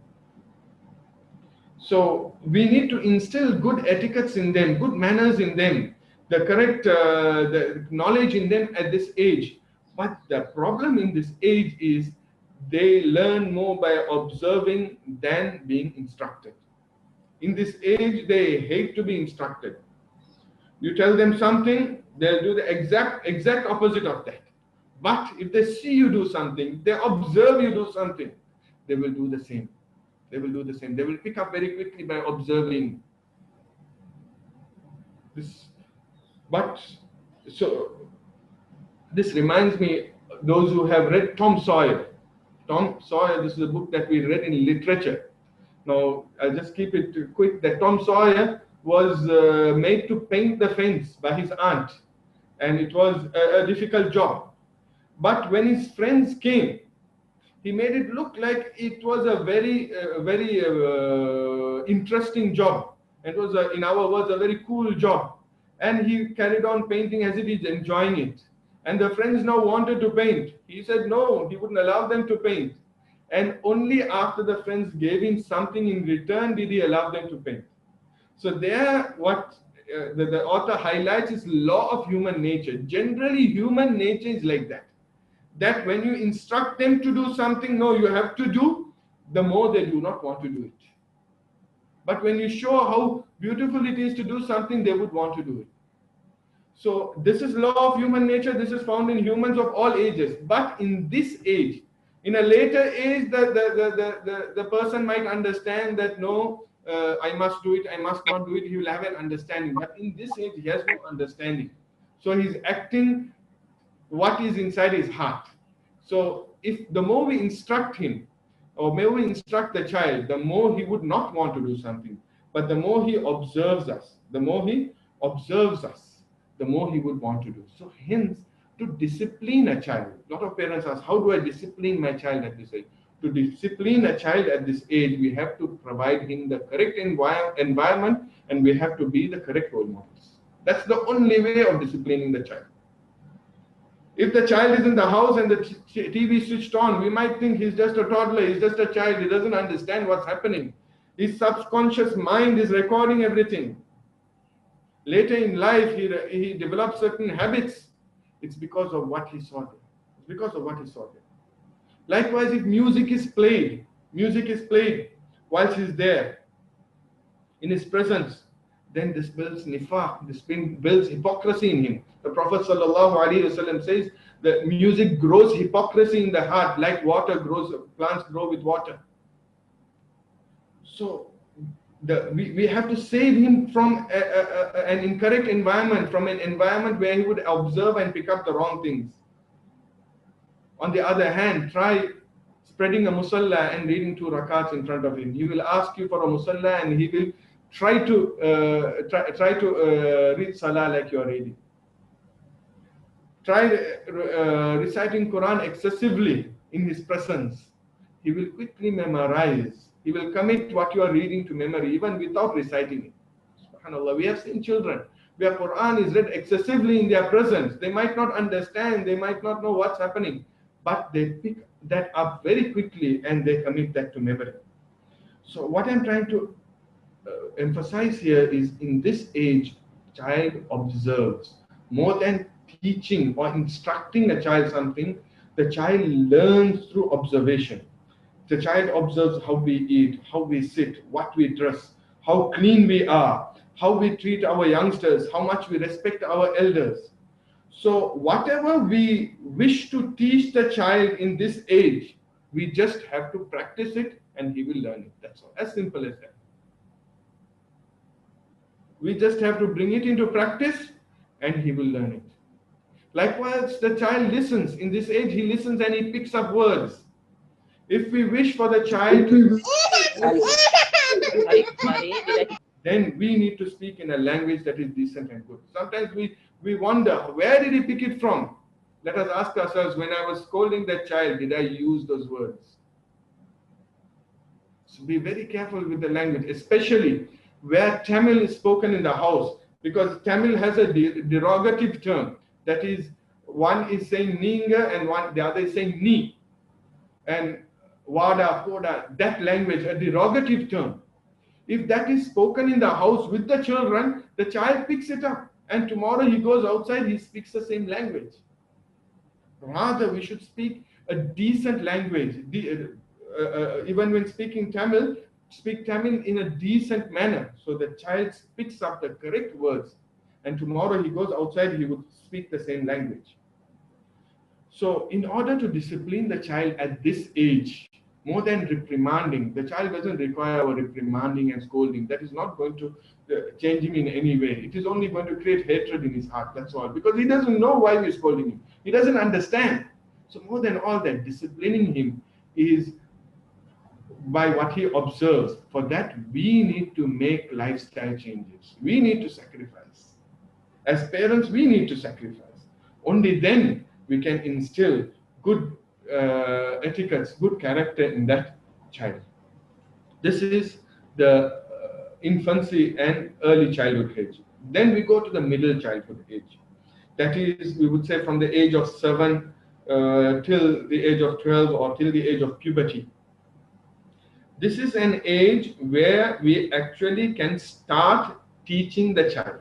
So we need to instill good etiquettes in them, good manners in them, the correct the knowledge in them at this age. But the problem in this age is they learn more by observing than being instructed. In this age, they hate to be instructed. You tell them something, they'll do the exact opposite of that. But if they see you do something, they observe you do something, they will do the same. They will do the same. They will pick up very quickly by observing this. But so this reminds me, those who have read Tom Sawyer. Tom Sawyer, this is a book that we read in literature. Now, I'll just keep it quick, that Tom Sawyer was made to paint the fence by his aunt. And it was a difficult job. But when his friends came, he made it look like it was a very interesting job. It was, in our words, a very cool job. And he carried on painting as if he's enjoying it. And the friends now wanted to paint. He said no, he wouldn't allow them to paint. And only after the friends gave him something in return did he allow them to paint. So there, what the author highlights is law of human nature. Generally, human nature is like that. That when you instruct them to do something, no, you have to do. the more they do not want to do it. But when you show how beautiful it is to do something, they would want to do it. So this is law of human nature. This is found in humans of all ages. But in this age, in a later age, the person might understand that no, I must do it, I must not do it. He will have an understanding. But in this age, he has no understanding. So he's acting what is inside his heart. So if the more we instruct him, or may we instruct the child, the more he would not want to do something. But the more he observes us, the more he observes us, the more he would want to do. So hence, to discipline a child, a lot of parents ask, how do I discipline my child at this age? To discipline a child at this age, we have to provide him the correct environment, and we have to be the correct role models. That's the only way of disciplining the child. If the child is in the house and the TV switched on, we might think he's just a toddler, he's just a child, he doesn't understand what's happening. His subconscious mind is recording everything. Later in life, he develops certain habits. It's because of what he saw there. It's because of what he saw there. Likewise, if music is played whilst he's there, in his presence, then this builds nifaq, this builds hypocrisy in him. The Prophet ﷺ says that music grows hypocrisy in the heart, like water grows, plants grow with water. So we have to save him from an incorrect environment, from an environment where he would observe and pick up the wrong things. On the other hand, try spreading a musalla and reading 2 rakats in front of him. He will ask you for a musalla and he will try to read salah like you are reading. Try reciting Quran excessively in his presence. He will quickly memorize. He will commit what you are reading to memory even without reciting it. SubhanAllah, we have seen children where Quran is read excessively in their presence. They might not understand, they might not know what's happening, but they pick that up very quickly and they commit that to memory. So what I'm trying to emphasize here is, in this age, child observes. More than teaching or instructing a child something, the child learns through observation. The child observes how we eat, how we sit, what we dress, how clean we are, how we treat our youngsters, how much we respect our elders. So whatever we wish to teach the child in this age, we just have to practice it and he will learn it. That's all. As simple as that. We just have to bring it into practice and he will learn it. Likewise, the child listens. In this age, he listens and he picks up words. If we wish for the child to then we need to speak in a language that is decent and good. Sometimes we wonder, where did he pick it from? Let us ask ourselves, when I was scolding that child, did I use those words? So be very careful with the language, especially where Tamil is spoken in the house, because Tamil has a derogative term. That is, one is saying ninga and the other is saying ni. And wada, koda, that language, a derogative term. If that is spoken in the house with the children, the child picks it up. And tomorrow he goes outside, he speaks the same language. Rather, we should speak a decent language. Even when speaking Tamil, speak Tamil in a decent manner, so the child picks up the correct words. And tomorrow he goes outside, he would speak the same language. So in order to discipline the child at this age, more than reprimanding, the child doesn't require our reprimanding and scolding. That is not going to change him in any way. It is only going to create hatred in his heart, that's all. Because he doesn't know why we're scolding him. He doesn't understand. So more than all that, disciplining him is by what he observes. For that, we need to make lifestyle changes. We need to sacrifice. As parents, we need to sacrifice. Only then we can instill good etiquettes, good character in that child. This is the infancy and early childhood age. Then we go to the middle childhood age. That is, we would say, from the age of 7 till the age of 12 or till the age of puberty. This is an age where we actually can start teaching the child.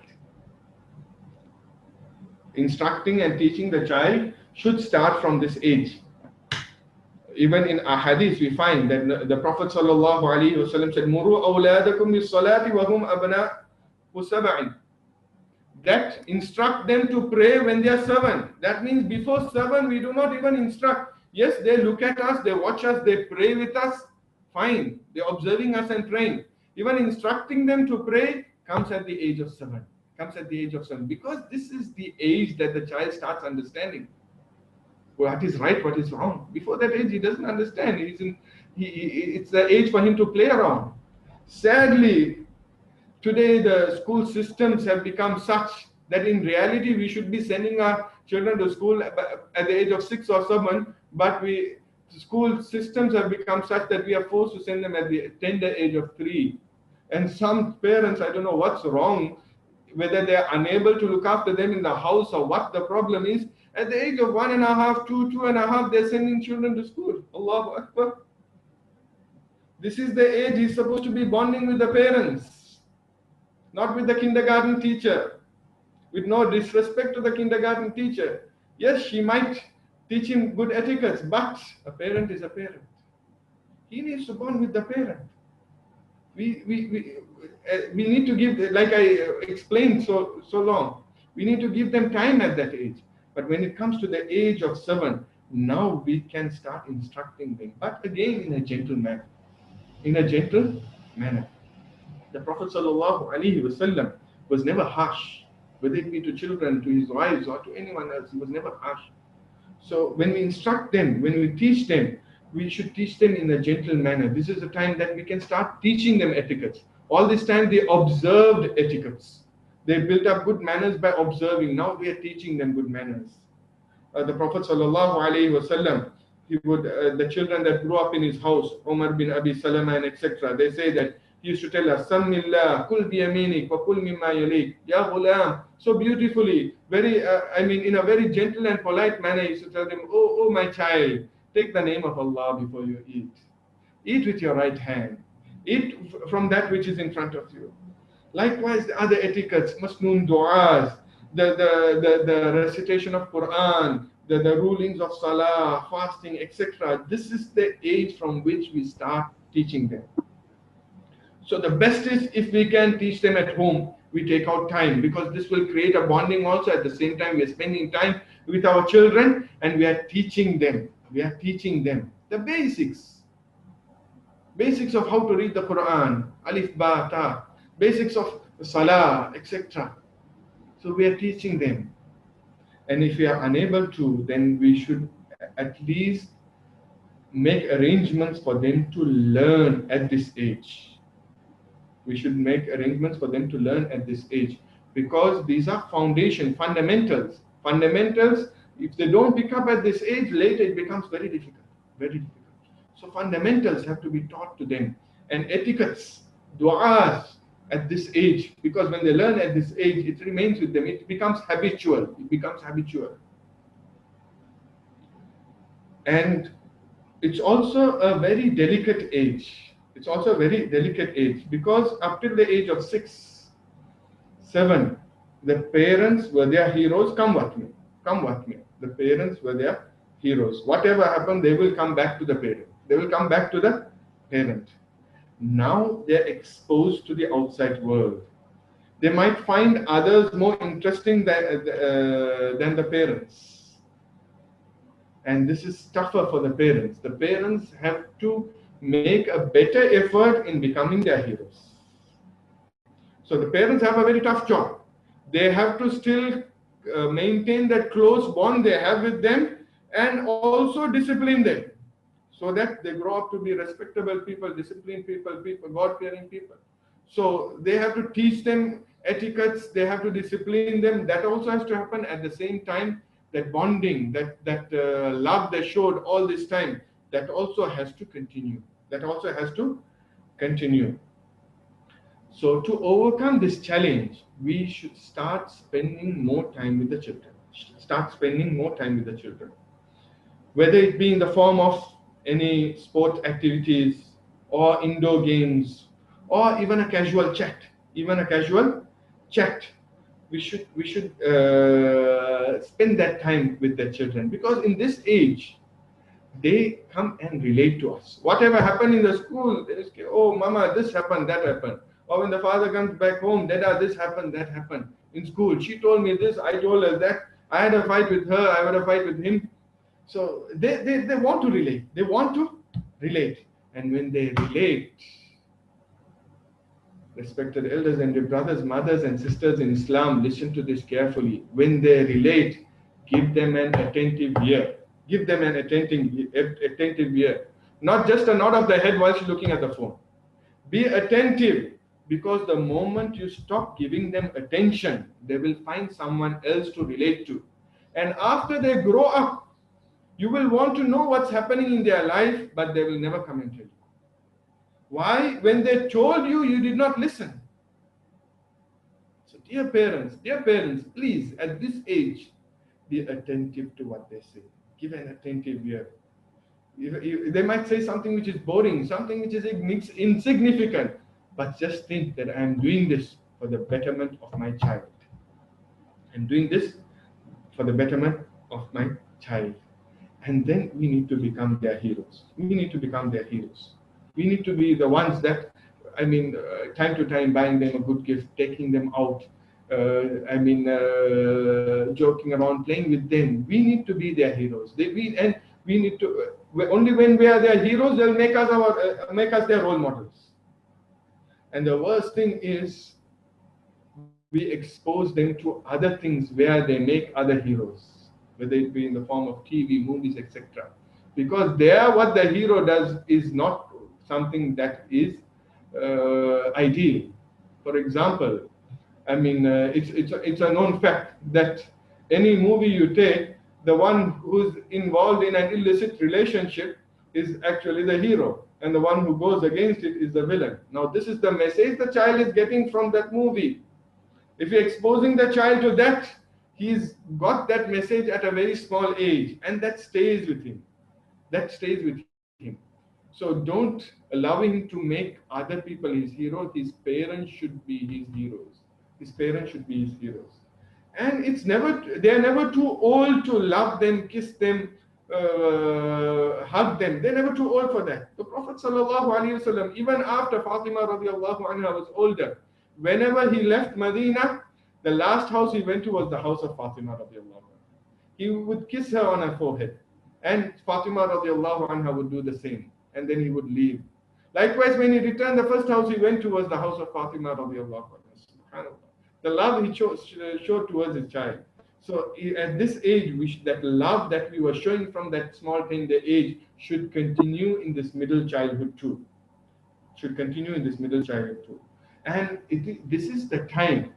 Instructing and teaching the child should start from this age. Even in a hadith, we find that the Prophet sallallahu alaihi wasallam said, "Muru awladakum bis salati wa hum abna'u sab'in." That instruct them to pray when they are 7. That means before 7, we do not even instruct. Yes, they look at us, they watch us, they pray with us. Fine, they're observing us and praying. Even instructing them to pray comes at the age of 7. Comes at the age of 7, because this is the age that the child starts understanding what is right, what is wrong. Before that age, he doesn't understand. It's the age for him to play around. Sadly, today the school systems have become such that in reality we should be sending our children to school at the age of 6 or 7, but school systems have become such that we are forced to send them at the tender age of 3. And some parents, I don't know what's wrong, whether they are unable to look after them in the house or what the problem is. At the age of 1.5, 2, 2.5, they're sending children to school. Allahu Akbar. This is the age he's supposed to be bonding with the parents, not with the kindergarten teacher. With no disrespect to the kindergarten teacher. Yes, she might teach him good etiquettes, but a parent is a parent. He needs to bond with the parent. We need to give, like I explained so long, we need to give them time at that age. But when it comes to the age of 7, now we can start instructing them, but again in a gentle manner. In a gentle manner. The Prophet ﷺ was never harsh, whether it be to children, to his wives, or to anyone else. He was never harsh. So when we instruct them, when we teach them, we should teach them in a gentle manner. This is the time that we can start teaching them etiquettes. All this time they observed etiquettes. They built up good manners by observing. Now we are teaching them good manners. The Prophet ﷺ, he would the children that grew up in his house, Umar bin Abi Salama and etc., they say that he used to tell us, Sammillah, kul biyaminik, wa kul mimma yalik, ya ghulam, so beautifully, very, in a very gentle and polite manner. He used to tell them, oh my child, take the name of Allah before you eat. Eat with your right hand. Eat from that which is in front of you. Likewise, the other etiquettes, masnoon du'as, the recitation of Quran, the rulings of salah, fasting, etc. This is the age from which we start teaching them. So the best is if we can teach them at home, we take out time, because this will create a bonding also. At the same time, we are spending time with our children and we are teaching them. We are teaching them the basics. Basics of how to read the Quran, alif, ba, ta, basics of salah, etc. So we are teaching them. And if we are unable to, then we should at least make arrangements for them to learn at this age. We should make arrangements for them to learn at this age, because these are foundation, fundamentals. Fundamentals, if they don't pick up at this age, later it becomes very difficult. Very difficult. So fundamentals have to be taught to them. And etiquettes, du'as at this age, because when they learn at this age, it remains with them. It becomes habitual. It becomes habitual. And it's also a very delicate age. It's also a very delicate age, because up till the age of 6, 7, the parents were their heroes. Come what may. Come what may. The parents were their heroes. Whatever happened, they will come back to the parent. They will come back to the parent. Now they're exposed to the outside world. They might find others more interesting than the parents. And this is tougher for the parents. The parents have to make a better effort in becoming their heroes. So the parents have a very tough job. They have to still maintain that close bond they have with them, and also discipline them, so that they grow up to be respectable people, disciplined people, God-fearing people. So they have to teach them etiquettes, they have to discipline them. That also has to happen. At the same time, that bonding, that love they showed all this time, that also has to continue. That also has to continue. So to overcome this challenge, we should start spending more time with the children. Start spending more time with the children. Whether it be in the form of any sport activities, or indoor games, or even a casual chat. Even a casual chat. We should spend that time with the children, because in this age, they come and relate to us. Whatever happened in the school, they say, oh, mama, this happened, that happened. Or when the father comes back home, dada, this happened, that happened. In school, she told me this, I told her that. I had a fight with her, I had a fight with him. So they want to relate. They want to relate. And when they relate, respected elders and your brothers, mothers, and sisters in Islam, listen to this carefully. When they relate, give them an attentive ear. Give them an attentive ear. Not just a nod of the head while she's looking at the phone. Be attentive, because the moment you stop giving them attention, they will find someone else to relate to. And after they grow up, you will want to know what's happening in their life, but they will never come and tell you. Why? When they told you, you did not listen. So dear parents, please, at this age, be attentive to what they say. Give an attentive ear. They might say something which is boring, something which is insignificant, but just think that I am doing this for the betterment of my child. I'm doing this for the betterment of my child. And then we need to become their heroes. We need to become their heroes. We need to be the ones that, time to time buying them a good gift, taking them out, joking around, playing with them. We need to be their heroes. We need to. Only when we are their heroes, they'll make us their role models. And the worst thing is, we expose them to other things where they make other heroes, whether it be in the form of TV, movies, etc. Because there, what the hero does is not something that is ideal. For example, it's a known fact that any movie you take, the one who's involved in an illicit relationship is actually the hero, and the one who goes against it is the villain. Now, this is the message the child is getting from that movie. If you're exposing the child to that, he's got that message at a very small age, and that stays with him. So don't allow him to make other people his heroes. His parents should be his heroes. And they're never too old to love them, kiss them, hug them. They're never too old for that. The Prophet ﷺ, even after Fatima radiallahu anha was older, whenever he left Medina, the last house he went to was the house of Fatima radiallahu anha. He would kiss her on her forehead, and Fatima radiallahu anha would do the same, and then he would leave. Likewise, when he returned, the first house he went to was the house of Fatima radiallahu anha. SubhanAllah. The love he showed towards his child. So at this age, that love that we were showing from that small tender age should continue in this middle childhood too. And this is the time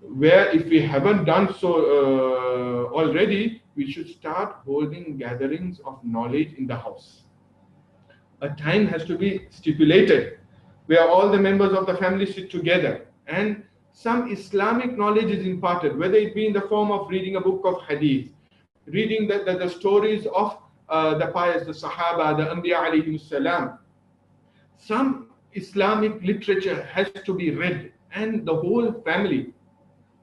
where, if we haven't done so already, we should start holding gatherings of knowledge in the house. A time has to be stipulated where all the members of the family sit together and some Islamic knowledge is imparted, whether it be in the form of reading a book of hadith, reading the stories of the pious, the Sahaba, the Anbiya alayhim salam. Some Islamic literature has to be read, and the whole family,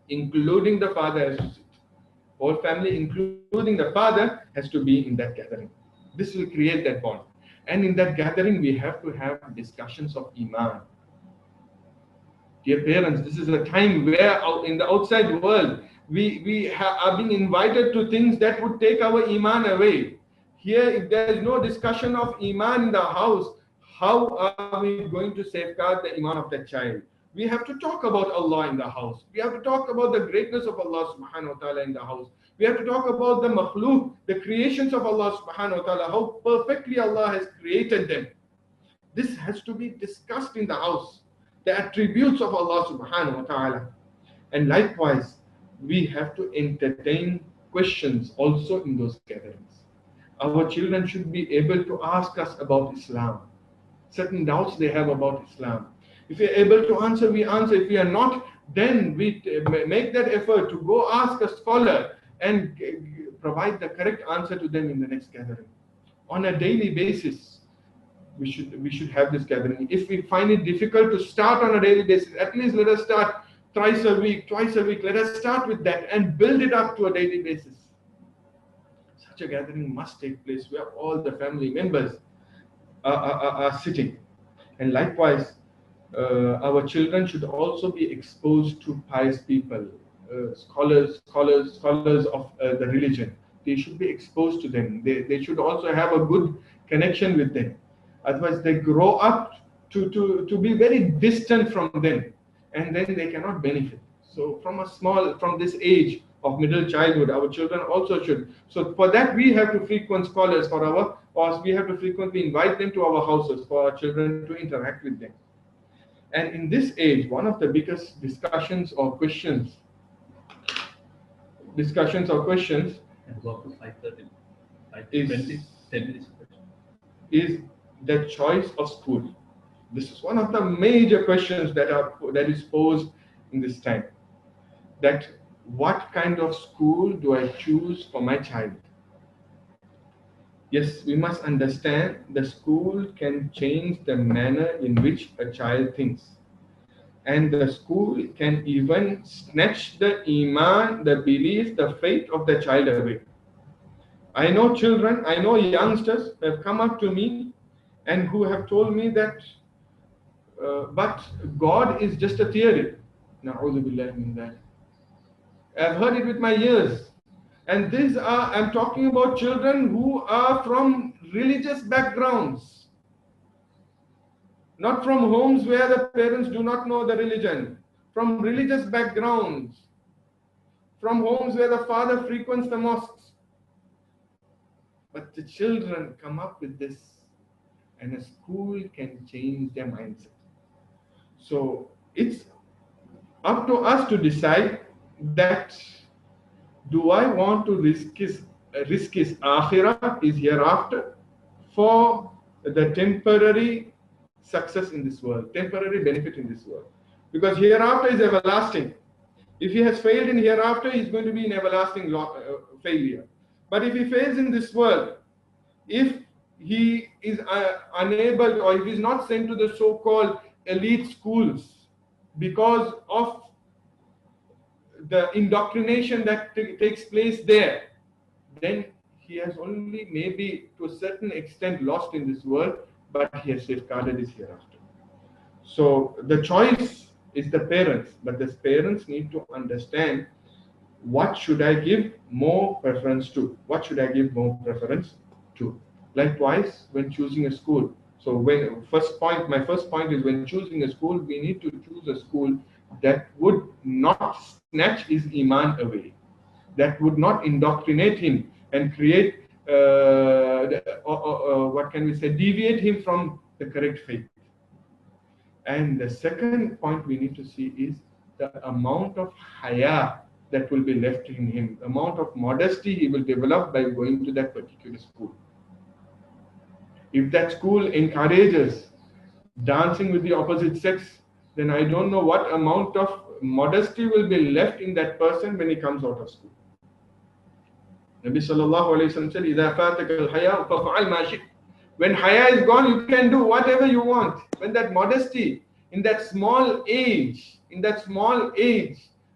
including the father, has to sit. Whole family, including the father, has to be in that gathering. This will create that bond. And in that gathering, we have to have discussions of Iman. Dear parents, this is a time where in the outside world, we are being invited to things that would take our Iman away. Here, if there is no discussion of Iman in the house, how are we going to safeguard the Iman of that child? We have to talk about Allah in the house. We have to talk about the greatness of Allah subhanahu wa ta'ala in the house. We have to talk about the makhluk, the creations of Allah subhanahu wa ta'ala, how perfectly Allah has created them. This has to be discussed in the house. The attributes of Allah subhanahu wa ta'ala. And likewise, we have to entertain questions also in those gatherings. Our children should be able to ask us about Islam. Certain doubts they have about Islam. If we are able to answer, we answer. If we are not, then we make that effort to go ask a scholar and provide the correct answer to them in the next gathering. On a daily basis, we should have this gathering. If we find it difficult to start on a daily basis, at least let us start twice a week. Let us start with that and build it up to a daily basis. such a gathering must take place where all the family members are sitting. And likewise, our children should also be exposed to pious people, scholars of the religion. They should be exposed to them. They should also have a good connection with them. Otherwise, they grow up to be very distant from them, and then they cannot benefit. So from this age of middle childhood, our children also should. So for that, we have to frequent scholars or we have to frequently invite them to our houses for our children to interact with them. And in this age, one of the biggest discussions or questions And go up to 5:30, 5:20, 10 minutes. is the choice of school. This is one of the major questions that is posed in this time. That what kind of school do I choose for my child? Yes, we must understand the school can change the manner in which a child thinks. And the school can even snatch the iman, the belief, the faith of the child away. I know children, I know youngsters who have come up to me and who have told me that, but God is just a theory. Na'udhu billahi min dhalik. I've heard it with my ears. And I'm talking about children who are from religious backgrounds, not from homes where the parents do not know the religion, from religious backgrounds, from homes where the father frequents the mosques. But the children come up with this, and a school can change their mindset. So it's up to us to decide that, do I want to risk his akhirah, his hereafter, for the temporary success in this world, temporary benefit in this world? Because hereafter is everlasting. If he has failed in hereafter, he's going to be in everlasting failure. But if he fails in this world, if he is unable, or if he's not sent to the so-called elite schools because of the indoctrination that takes place there, then he has only maybe to a certain extent lost in this world, but he has safeguarded his hereafter. So the choice is the parents, but the parents need to understand, what should I give more preference to? What should I give more preference to? Likewise, when choosing a school. So my first point is, when choosing a school, we need to choose a school that would not snatch his iman away, that would not indoctrinate him and create, deviate him from the correct faith. And the second point we need to see is the amount of haya that will be left in him, the amount of modesty he will develop by going to that particular school. If that school encourages dancing with the opposite sex, then I don't know what amount of modesty will be left in that person when he comes out of school. Nabi sallallahu alayhi wa sallam said, إِذَا فَاتَكَ الْحَيَاءُ فَفْعَلْ مَا شِئْتَ. When haya is gone, you can do whatever you want. When that modesty, in that small age,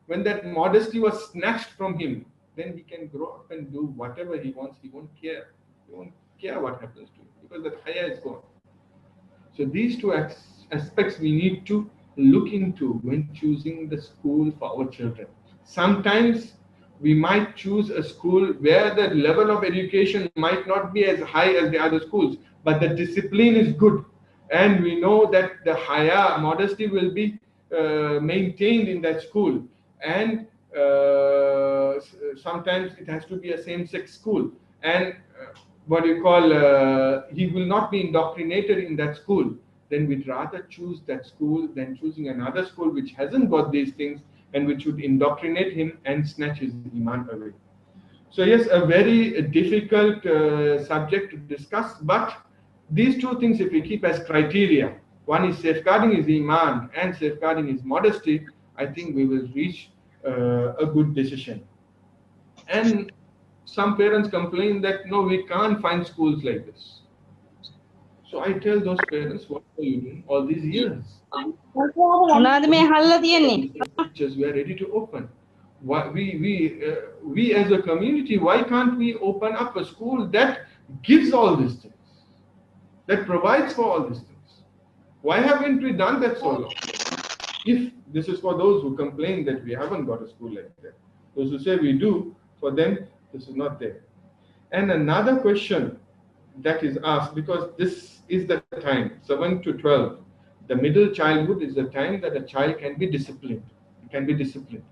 when that modesty was snatched from him, then he can grow up and do whatever he wants. He won't care. He won't care what happens to him, because that haya is gone. So these two aspects we need to look into when choosing the school for our children. Sometimes we might choose a school where the level of education might not be as high as the other schools, but the discipline is good. And we know that the haya, modesty, will be maintained in that school. And sometimes it has to be a same-sex school. And he will not be indoctrinated in that school. Then we'd rather choose that school than choosing another school which hasn't got these things and which would indoctrinate him and snatch his iman away. So yes, a very difficult subject to discuss, but these two things, if we keep as criteria, one is safeguarding his iman and safeguarding his modesty, I think we will reach a good decision. And some parents complain that, no, we can't find schools like this. So I tell those parents, what are you doing all these years? Teachers, we are ready to open. Why, we as a community, why can't we open up a school that gives all these things, that provides for all these things? Why haven't we done that so long? If this is for those who complain that we haven't got a school like that, those who say we do, for them this is not there. And another question that is asked, because this is the time 7 to 12, the middle childhood is the time that a child can be disciplined. It can be disciplined.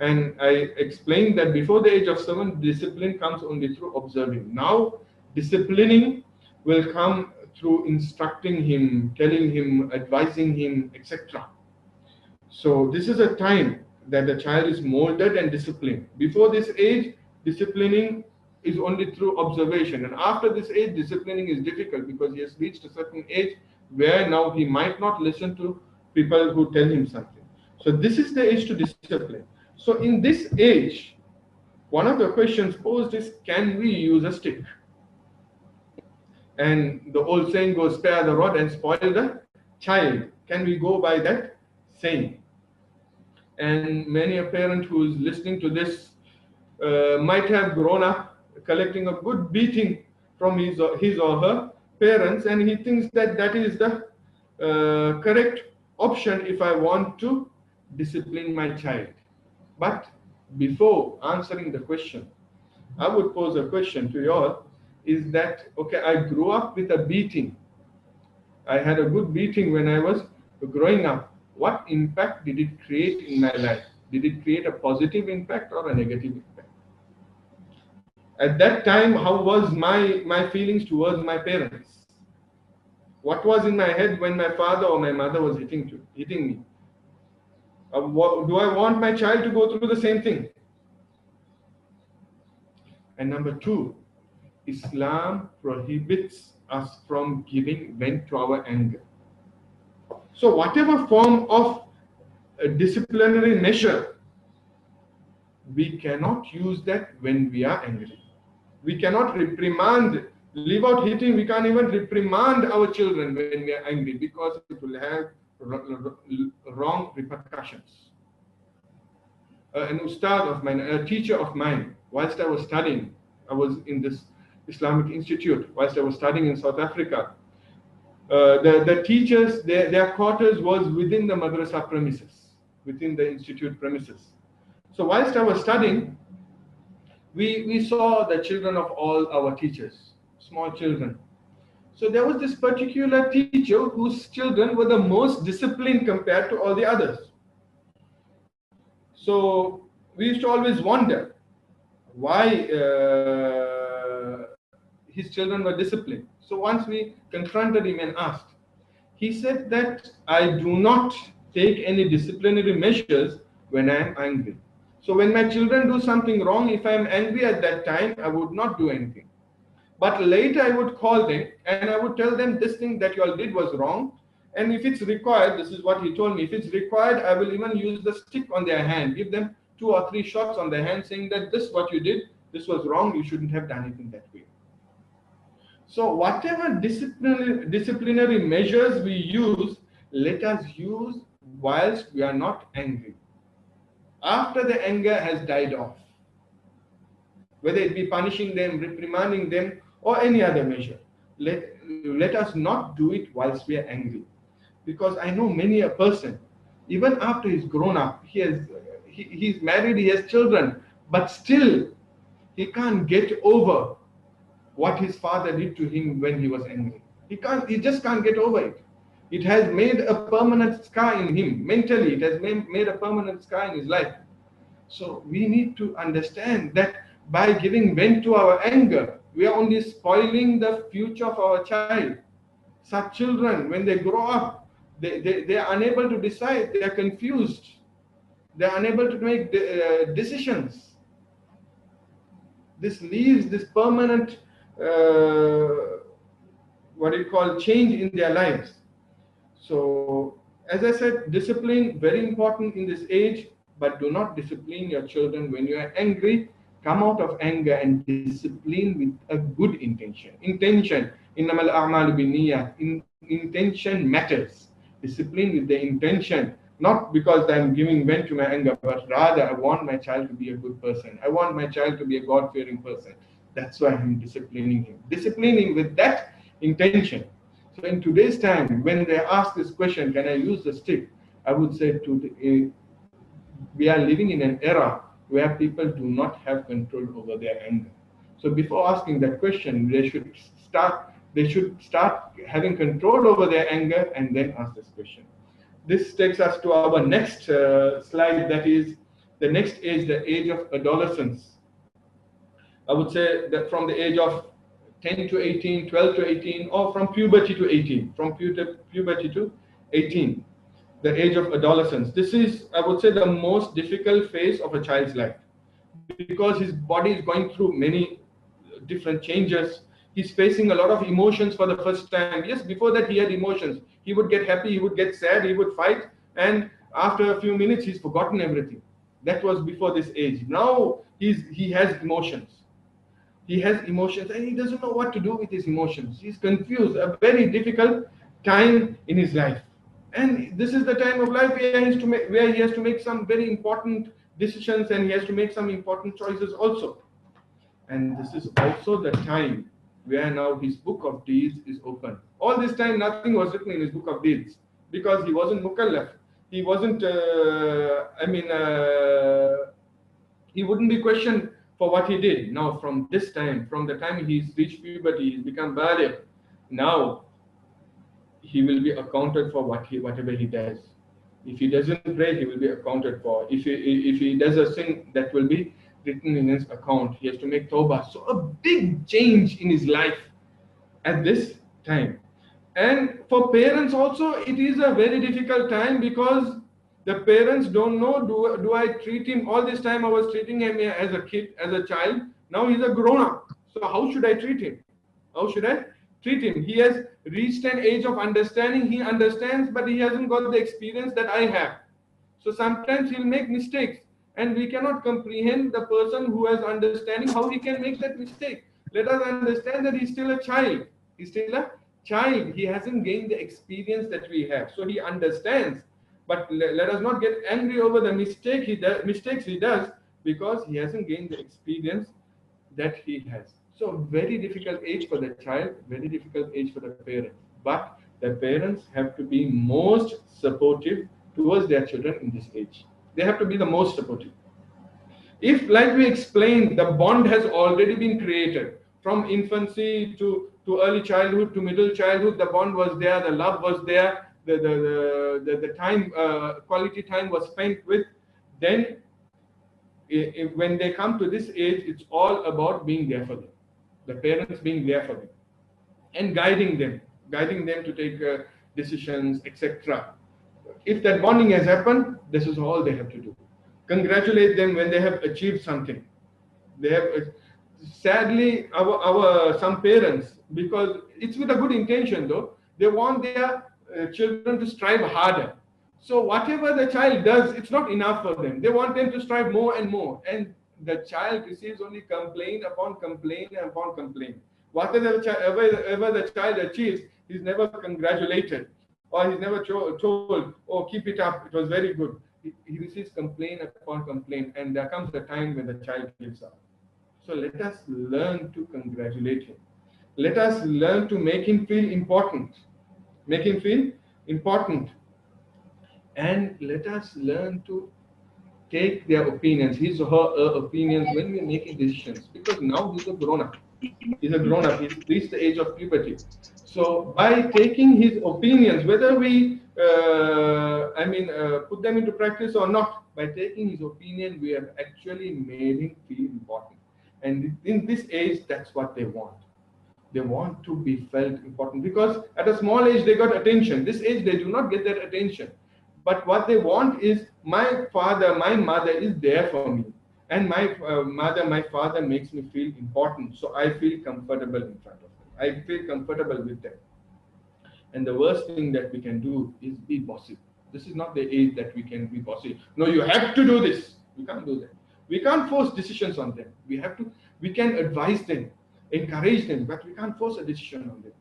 And I explained that before the age of 7, discipline comes only through observing. Now, disciplining will come through instructing him, telling him, advising him, etc. So, this is a time that the child is molded and disciplined. Before this age, disciplining is only through observation. And after this age, disciplining is difficult because he has reached a certain age where now he might not listen to people who tell him something. So, this is the age to discipline. So, in this age, one of the questions posed is, can we use a stick? And the old saying goes, spare the rod and spoil the child. Can we go by that saying? And many a parent who is listening to this might have grown up collecting a good beating from his or her parents, and he thinks that that is the correct option if I want to discipline my child. But before answering the question, I would pose a question to you all, is that, okay, I grew up with a beating. I had a good beating when I was growing up. What impact did it create in my life? Did it create a positive impact or a negative impact? At that time, how was my feelings towards my parents? What was in my head when my father or my mother was hitting me? Do I want my child to go through the same thing? And number two, Islam prohibits us from giving vent to our anger. So whatever form of disciplinary measure, we cannot use that when we are angry. We cannot reprimand, leave out hitting, we can't even reprimand our children when we are angry because it will have wrong repercussions. An ustad of mine, a teacher of mine, whilst I was studying, I was in this Islamic institute, whilst I was studying in South Africa. The teachers, their quarters was within the madrasa premises, within the institute premises. So whilst I was studying, we saw the children of all our teachers, small children. So there was this particular teacher whose children were the most disciplined compared to all the others. So we used to always wonder why his children were disciplined. So once we confronted him and asked, he said that I do not take any disciplinary measures when I am angry. So when my children do something wrong, if I am angry at that time, I would not do anything. But later I would call them and I would tell them this thing that you all did was wrong. And if it's required, this is what he told me, if it's required, I will even use the stick on their hand, give them 2 or 3 shots on their hand saying that this what you did, this was wrong, you shouldn't have done it in that way. So whatever disciplinary measures we use, let us use whilst we are not angry. After the anger has died off, whether it be punishing them, reprimanding them, or any other measure, let us not do it whilst we are angry. Because I know many a person, even after he's grown up, he's married, he has children, but still he can't get over what his father did to him when he was angry. He just can't get over it. It has made a permanent scar in him. Mentally, it has made a permanent scar in his life. So we need to understand that by giving vent to our anger, we are only spoiling the future of our child. Such children, when they grow up, they are unable to decide, they are confused, they are unable to make decisions. This leaves this permanent change in their lives. So as I said, discipline very important in this age, but do not discipline your children when you are angry. Come out of anger and discipline with a good intention. Innamal a'malu binniyat. Intention matters. Discipline with the intention, not because I'm giving vent to my anger, but rather I want my child to be a good person. I want my child to be a God-fearing person. That's why I'm disciplining him. Disciplining with that intention. So in today's time, when they ask this question, can I use the stick? I would say we are living in an era where people do not have control over their anger. So before asking that question, they should start having control over their anger and then ask this question. This takes us to our next slide, that is the next age, the age of adolescence. I would say that from the age of 10 to 18, 12 to 18, or from puberty to 18, from puberty to 18, the age of adolescence. This is, I would say, the most difficult phase of a child's life because his body is going through many different changes. He's facing a lot of emotions for the first time. Yes, before that he had emotions. He would get happy, he would get sad, he would fight, and after a few minutes he's forgotten everything. That was before this age. Now he has emotions. He has emotions and he doesn't know what to do with his emotions. He's confused, a very difficult time in his life. And this is the time of life where he has to make some very important decisions, and he has to make some important choices also. And this is also the time where now his book of deeds is open. All this time nothing was written in his book of deeds because he wasn't mukallaf. He wasn't he wouldn't be questioned for what he did. Now from this time, from the time he's reached puberty, he's become baligh, now he will be accounted for whatever he does. If he doesn't pray, he will be accounted for. If he does a sin, that will be written in his account. He has to make tawbah. So a big change in his life at this time. And for parents also, it is a very difficult time because the parents don't know, do I treat him? All this time I was treating him as a kid, as a child. Now he's a grown up. So how should I treat him? How should I treat him? He has reached an age of understanding. He understands, but he hasn't got the experience that I have. So sometimes he'll make mistakes, and we cannot comprehend the person who has understanding how he can make that mistake. Let us understand that he's still a child. He's still a child. He hasn't gained the experience that we have. So he understands, but let us not get angry over the mistakes he does, because he hasn't gained the experience that he has. So very difficult age for the child, very difficult age for the parents. But the parents have to be most supportive towards their children in this age. They have to be the most supportive. If, like we explained, the bond has already been created from infancy to early childhood to middle childhood, the bond was there, the love was there, the time, quality time was spent with, then when they come to this age, it's all about being there for them. The parents being there for them and guiding them to take decisions, etc. If that bonding has happened, this is all they have to do. Congratulate them when they have achieved something. They have, sadly, our some parents, because it's with a good intention though, they want their children to strive harder. So whatever the child does, it's not enough for them. They want them to strive more and more, and the child receives only complaint upon complaint upon complaint. Whatever the child achieves, he's never congratulated, or he's never told, oh, keep it up, it was very good. He receives complaint upon complaint, and there comes a time when the child gives up. So let us learn to congratulate him. Let us learn to make him feel important. Make him feel important. And let us learn to take their opinions, his or her opinions, when we're making decisions. Because now he's a grown-up. He's a grown-up. He's reached the age of puberty. So by taking his opinions, whether we put them into practice or not, by taking his opinion, we have actually made him feel important. And in this age, that's what they want. They want to be felt important, because at a small age they got attention. This age they do not get that attention. But what they want is, my father, my mother is there for me, and my mother, my father makes me feel important, so I feel comfortable in front of them. I feel comfortable with them. And the worst thing that we can do is be bossy. This is not the age that we can be bossy. No, you have to do this. We can't do that. We can't force decisions on them. We can advise them, encourage them, but we can't force a decision on them.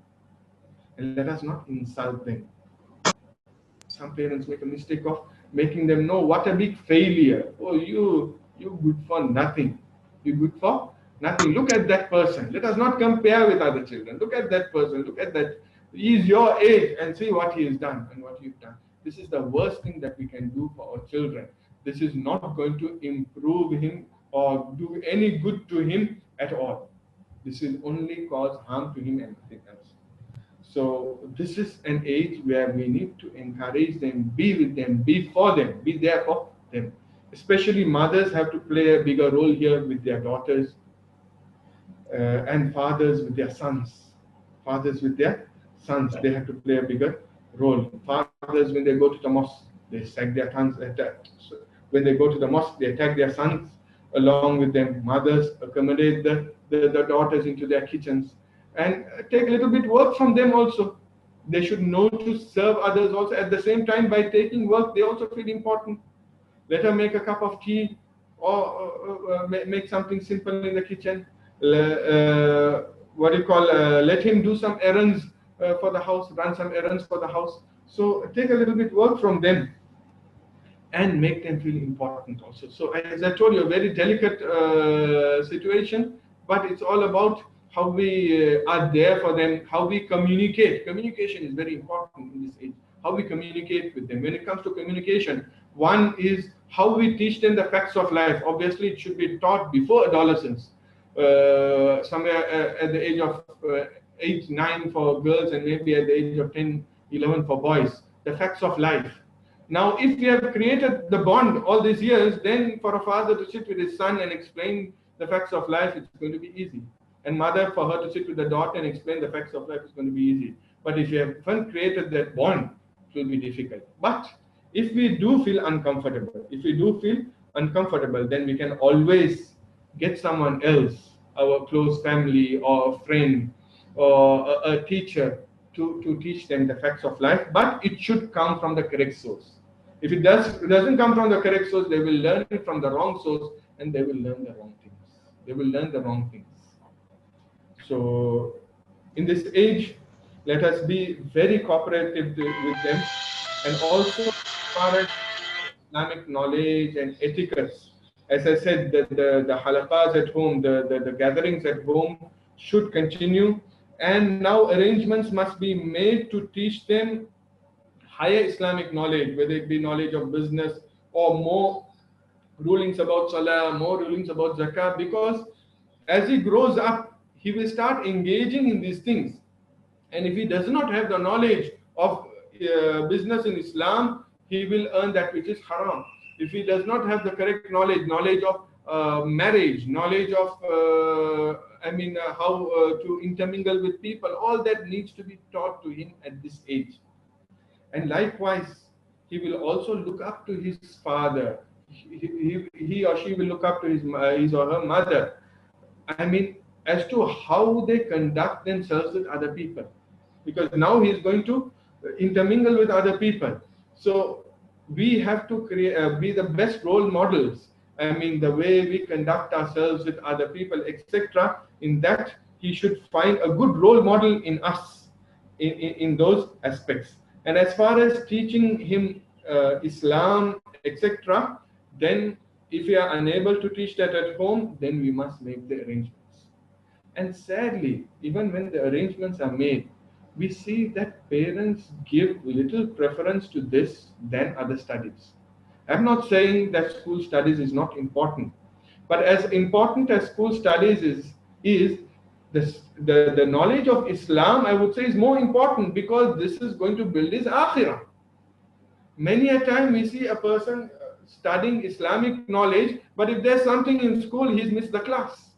And let us not insult them. Some parents make a mistake of making them know what a big failure. Oh, you good for nothing. You good for nothing. Look at that person. Let us not compare with other children. Look at that person. Look at that. He is your age and see what he has done and what you've done. This is the worst thing that we can do for our children. This is not going to improve him or do any good to him at all. This will only cause harm to him and nothing else. So this is an age where we need to encourage them, be with them, be for them, be there for them. Especially mothers have to play a bigger role here with their daughters, and fathers with their sons. Fathers with their sons, they have to play a bigger role. Fathers, when they go to the mosque, they sack their sons. So when they go to the mosque, they attack their sons along with them. Mothers accommodate the daughters into their kitchens and take a little bit work from them also. They should know to serve others also. At the same time, by taking work, they also feel important. Let her make a cup of tea or make something simple in the kitchen. What do you call? Let him do some errands for the house, run some errands for the house. So take a little bit work from them and make them feel important also. So as I told you, a very delicate situation, but it's all about how we are there for them, how we communicate. Communication is very important in this age. How we communicate with them. When it comes to communication, one is how we teach them the facts of life. Obviously, it should be taught before adolescence, somewhere at the age of 8, 9 for girls, and maybe at the age of 10, 11 for boys. The facts of life. Now, if we have created the bond all these years, then for a father to sit with his son and explain the facts of life, it's going to be easy. And mother, for her to sit with the daughter and explain the facts of life, is going to be easy. But if you haven't created that bond, it will be difficult. But if we do feel uncomfortable, then we can always get someone else, our close family or a friend or a teacher, to teach them the facts of life. But it should come from the correct source. If it doesn't come from the correct source, they will learn it from the wrong source, and they will learn the wrong things. So in this age, let us be very cooperative with them, and also as far as Islamic knowledge and etiquettes. As I said, the halaqas at home, the gatherings at home should continue, and now arrangements must be made to teach them higher Islamic knowledge, whether it be knowledge of business or more rulings about salah, more rulings about zakah, because as he grows up, he will start engaging in these things. And if he does not have the knowledge of business in Islam, he will earn that which is haram. If he does not have the correct knowledge of marriage, knowledge of how to intermingle with people, all that needs to be taught to him at this age. And likewise, he will also look up to his father. He or she will look up to his or her mother. As to how they conduct themselves with other people, because now he is going to intermingle with other people. So we have to be the best role models. The way we conduct ourselves with other people, etc. In that, he should find a good role model in us, in those aspects. And as far as teaching him Islam, etc., then if we are unable to teach that at home, then we must make the arrangements. And sadly, even when the arrangements are made, we see that parents give little preference to this than other studies. I'm not saying that school studies is not important, but as important as school studies is the knowledge of Islam, I would say, is more important, because this is going to build his akhirah. Many a time we see a person studying Islamic knowledge, but if there's something in school, he's missed the class.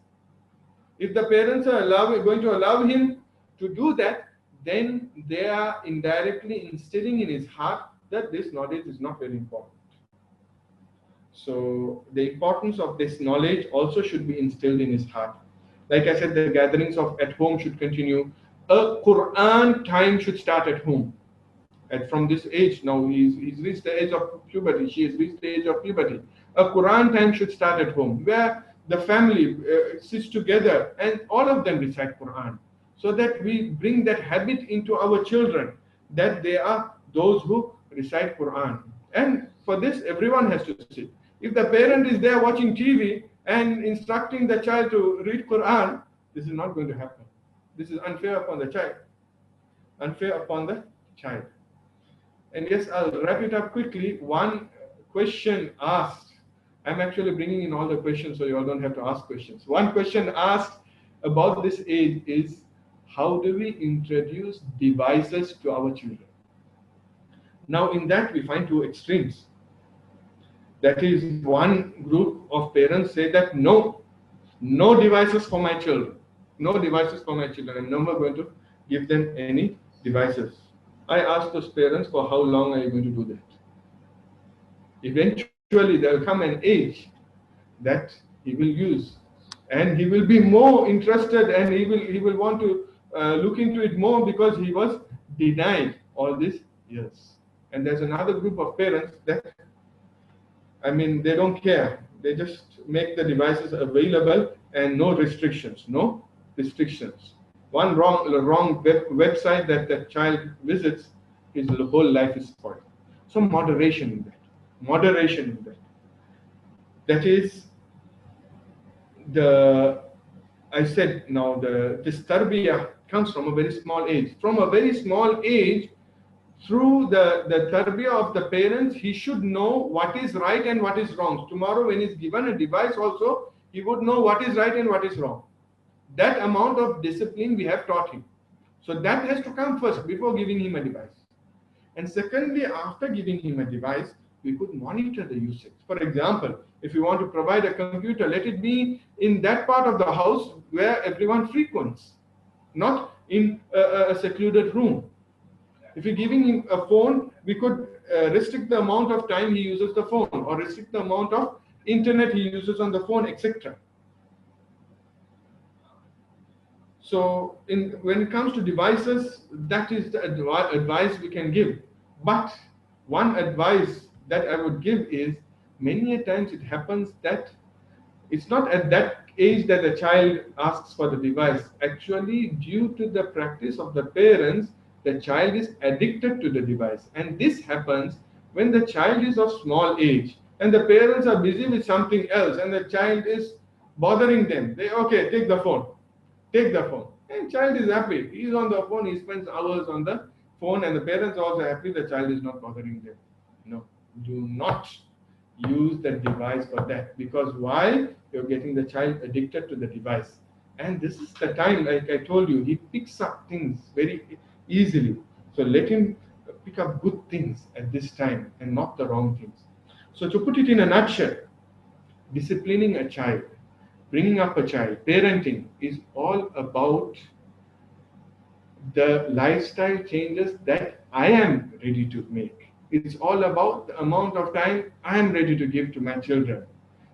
If the parents are going to allow him to do that, then they are indirectly instilling in his heart that this knowledge is not very important. So the importance of this knowledge also should be instilled in his heart. Like I said, the gatherings at home should continue. A Quran time should start at home. And from this age, now he's reached the age of puberty, she has reached the age of puberty. A Quran time should start at home, where the family sits together and all of them recite Quran, so that we bring that habit into our children, that they are those who recite Quran. And for this, everyone has to sit. If the parent is there watching TV and instructing the child to read Quran, this is not going to happen. This is unfair upon the child. Unfair upon the child. And yes, I'll wrap it up quickly. One question asked. I'm actually bringing in all the questions so you all don't have to ask questions. One question asked about this age is, how do we introduce devices to our children? Now, in that, we find two extremes. That is, one group of parents say that no devices for my children. No devices for my children. I'm never going to give them any devices. I asked those parents, for how long are you going to do that? Eventually, there will come an age that he will use, and he will be more interested, and he will want to look into it more because he was denied all these years. And there's another group of parents that, I mean, they don't care. They just make the devices available and no restrictions. No restrictions. One wrong website that the child visits, his whole life is spoiled. So moderation in that. Moderation in that. That is I said now, this tarbiyah comes from a very small age. From a very small age, through the tarbiyah of the parents, he should know what is right and what is wrong. Tomorrow when he's given a device also, he would know what is right and what is wrong. That amount of discipline we have taught him. So that has to come first before giving him a device. And secondly, after giving him a device, we could monitor the usage. For example, if you want to provide a computer, let it be in that part of the house where everyone frequents, not in a secluded room. If you're giving him a phone, we could restrict the amount of time he uses the phone, or restrict the amount of internet he uses on the phone, etc. So when it comes to devices, that is the advice we can give. But one advice that I would give is, many a times it happens that it's not at that age that the child asks for the device. Actually, due to the practice of the parents, the child is addicted to the device. And this happens when the child is of small age and the parents are busy with something else and the child is bothering them. Okay, take the phone. Take the phone. And child is happy. He's on the phone, he spends hours on the phone, and the parents are also happy the child is not bothering them. No, do not use the device for that. Because why? You're getting the child addicted to the device. And this is the time, like I told you, he picks up things very easily. So let him pick up good things at this time and not the wrong things. So to put it in a nutshell, disciplining a child, bringing up a child, parenting is all about the lifestyle changes that I am ready to make. It's all about the amount of time I am ready to give to my children.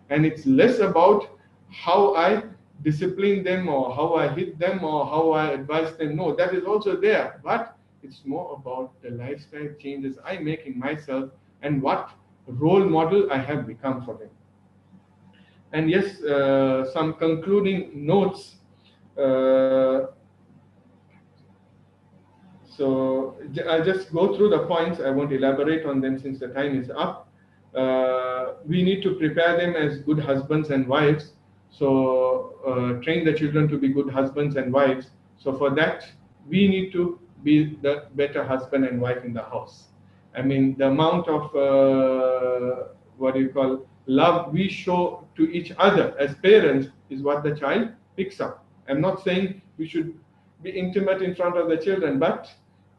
And it's less about how I discipline them or how I hit them or how I advise them. No, that is also there. But it's more about the lifestyle changes I make in myself and what role model I have become for them. And yes, some concluding notes. So I'll just go through the points. I won't elaborate on them since the time is up. We need to prepare them as good husbands and wives. So train the children to be good husbands and wives. So for that, we need to be the better husband and wife in the house. I mean, the amount of love we show to each other as parents is what the child picks up. I'm not saying we should be intimate in front of the children, but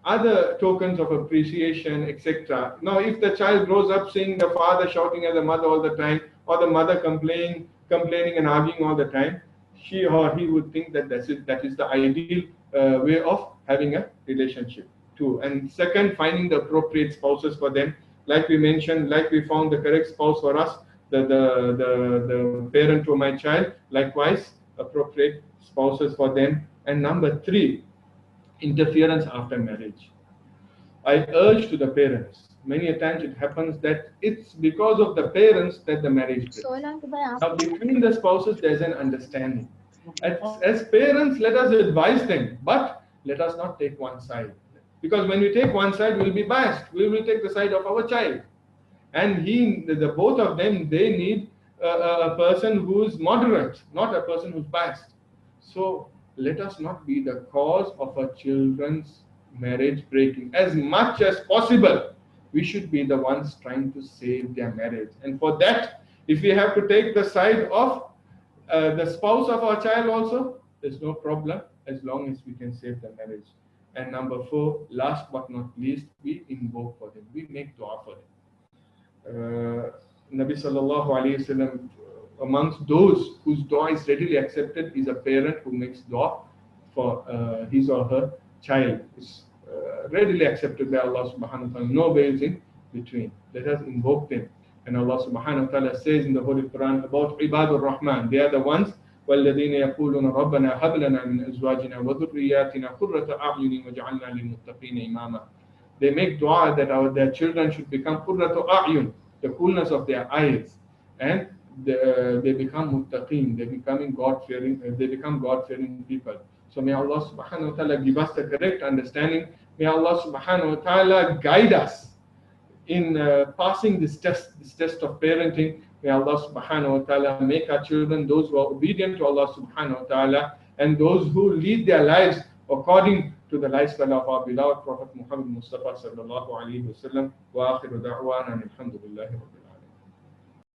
other tokens of appreciation, etc. Now, if the child grows up seeing the father shouting at the mother all the time, or the mother complaining and arguing all the time, she or he would think that that is the ideal way of having a relationship too. And second, finding the appropriate spouses for them. Like we mentioned, like we found the correct spouse for us, the parent to my child, likewise appropriate spouses for them. And number 3, interference after marriage. I urge to the parents, many a times it happens that it's because of the parents that the marriage breaks. Now between the spouses there's an understanding. As parents, let us advise them, but let us not take one side. Because when we take one side, we'll be biased. We will take the side of our child. And the both of them, they need a person who's moderate, not a person who's biased. So let us not be the cause of our children's marriage breaking. As much as possible, we should be the ones trying to save their marriage. And for that, if we have to take the side of the spouse of our child also, there's no problem, as long as we can save the marriage. And number four, last but not least, we invoke for them. We make dua for them. Nabi sallallahu alayhi wasallam, amongst those whose dua is readily accepted is a parent who makes dua for his or her child. It's readily accepted by Allah subhanahu wa ta'ala. No ways in between. Let us invoke them. And Allah subhanahu wa ta'ala says in the Holy Quran about Ibadur Rahman. They are the ones والذين يقولون ربنا هب لنا من أزواجنا وذرياتنا قرة أعين وجعلنا للمتقين إماما. They make dua that their children should become qurratu a'yun, the coolness of their eyes, and they become muttaqeen, they become God-fearing people. So may Allah subhanahu wa ta'ala give us the correct understanding. May Allah subhanahu wa ta'ala guide us in passing this test of parenting. May Allah subhanahu wa ta'ala make our children those who are obedient to Allah subhanahu wa ta'ala, and those who lead their lives according to the lifestyle of our beloved Prophet Muhammad Mustafa sallallahu alaihi wasallam. Wa akhiru da'wana alhamdulillahi rabbil alamin.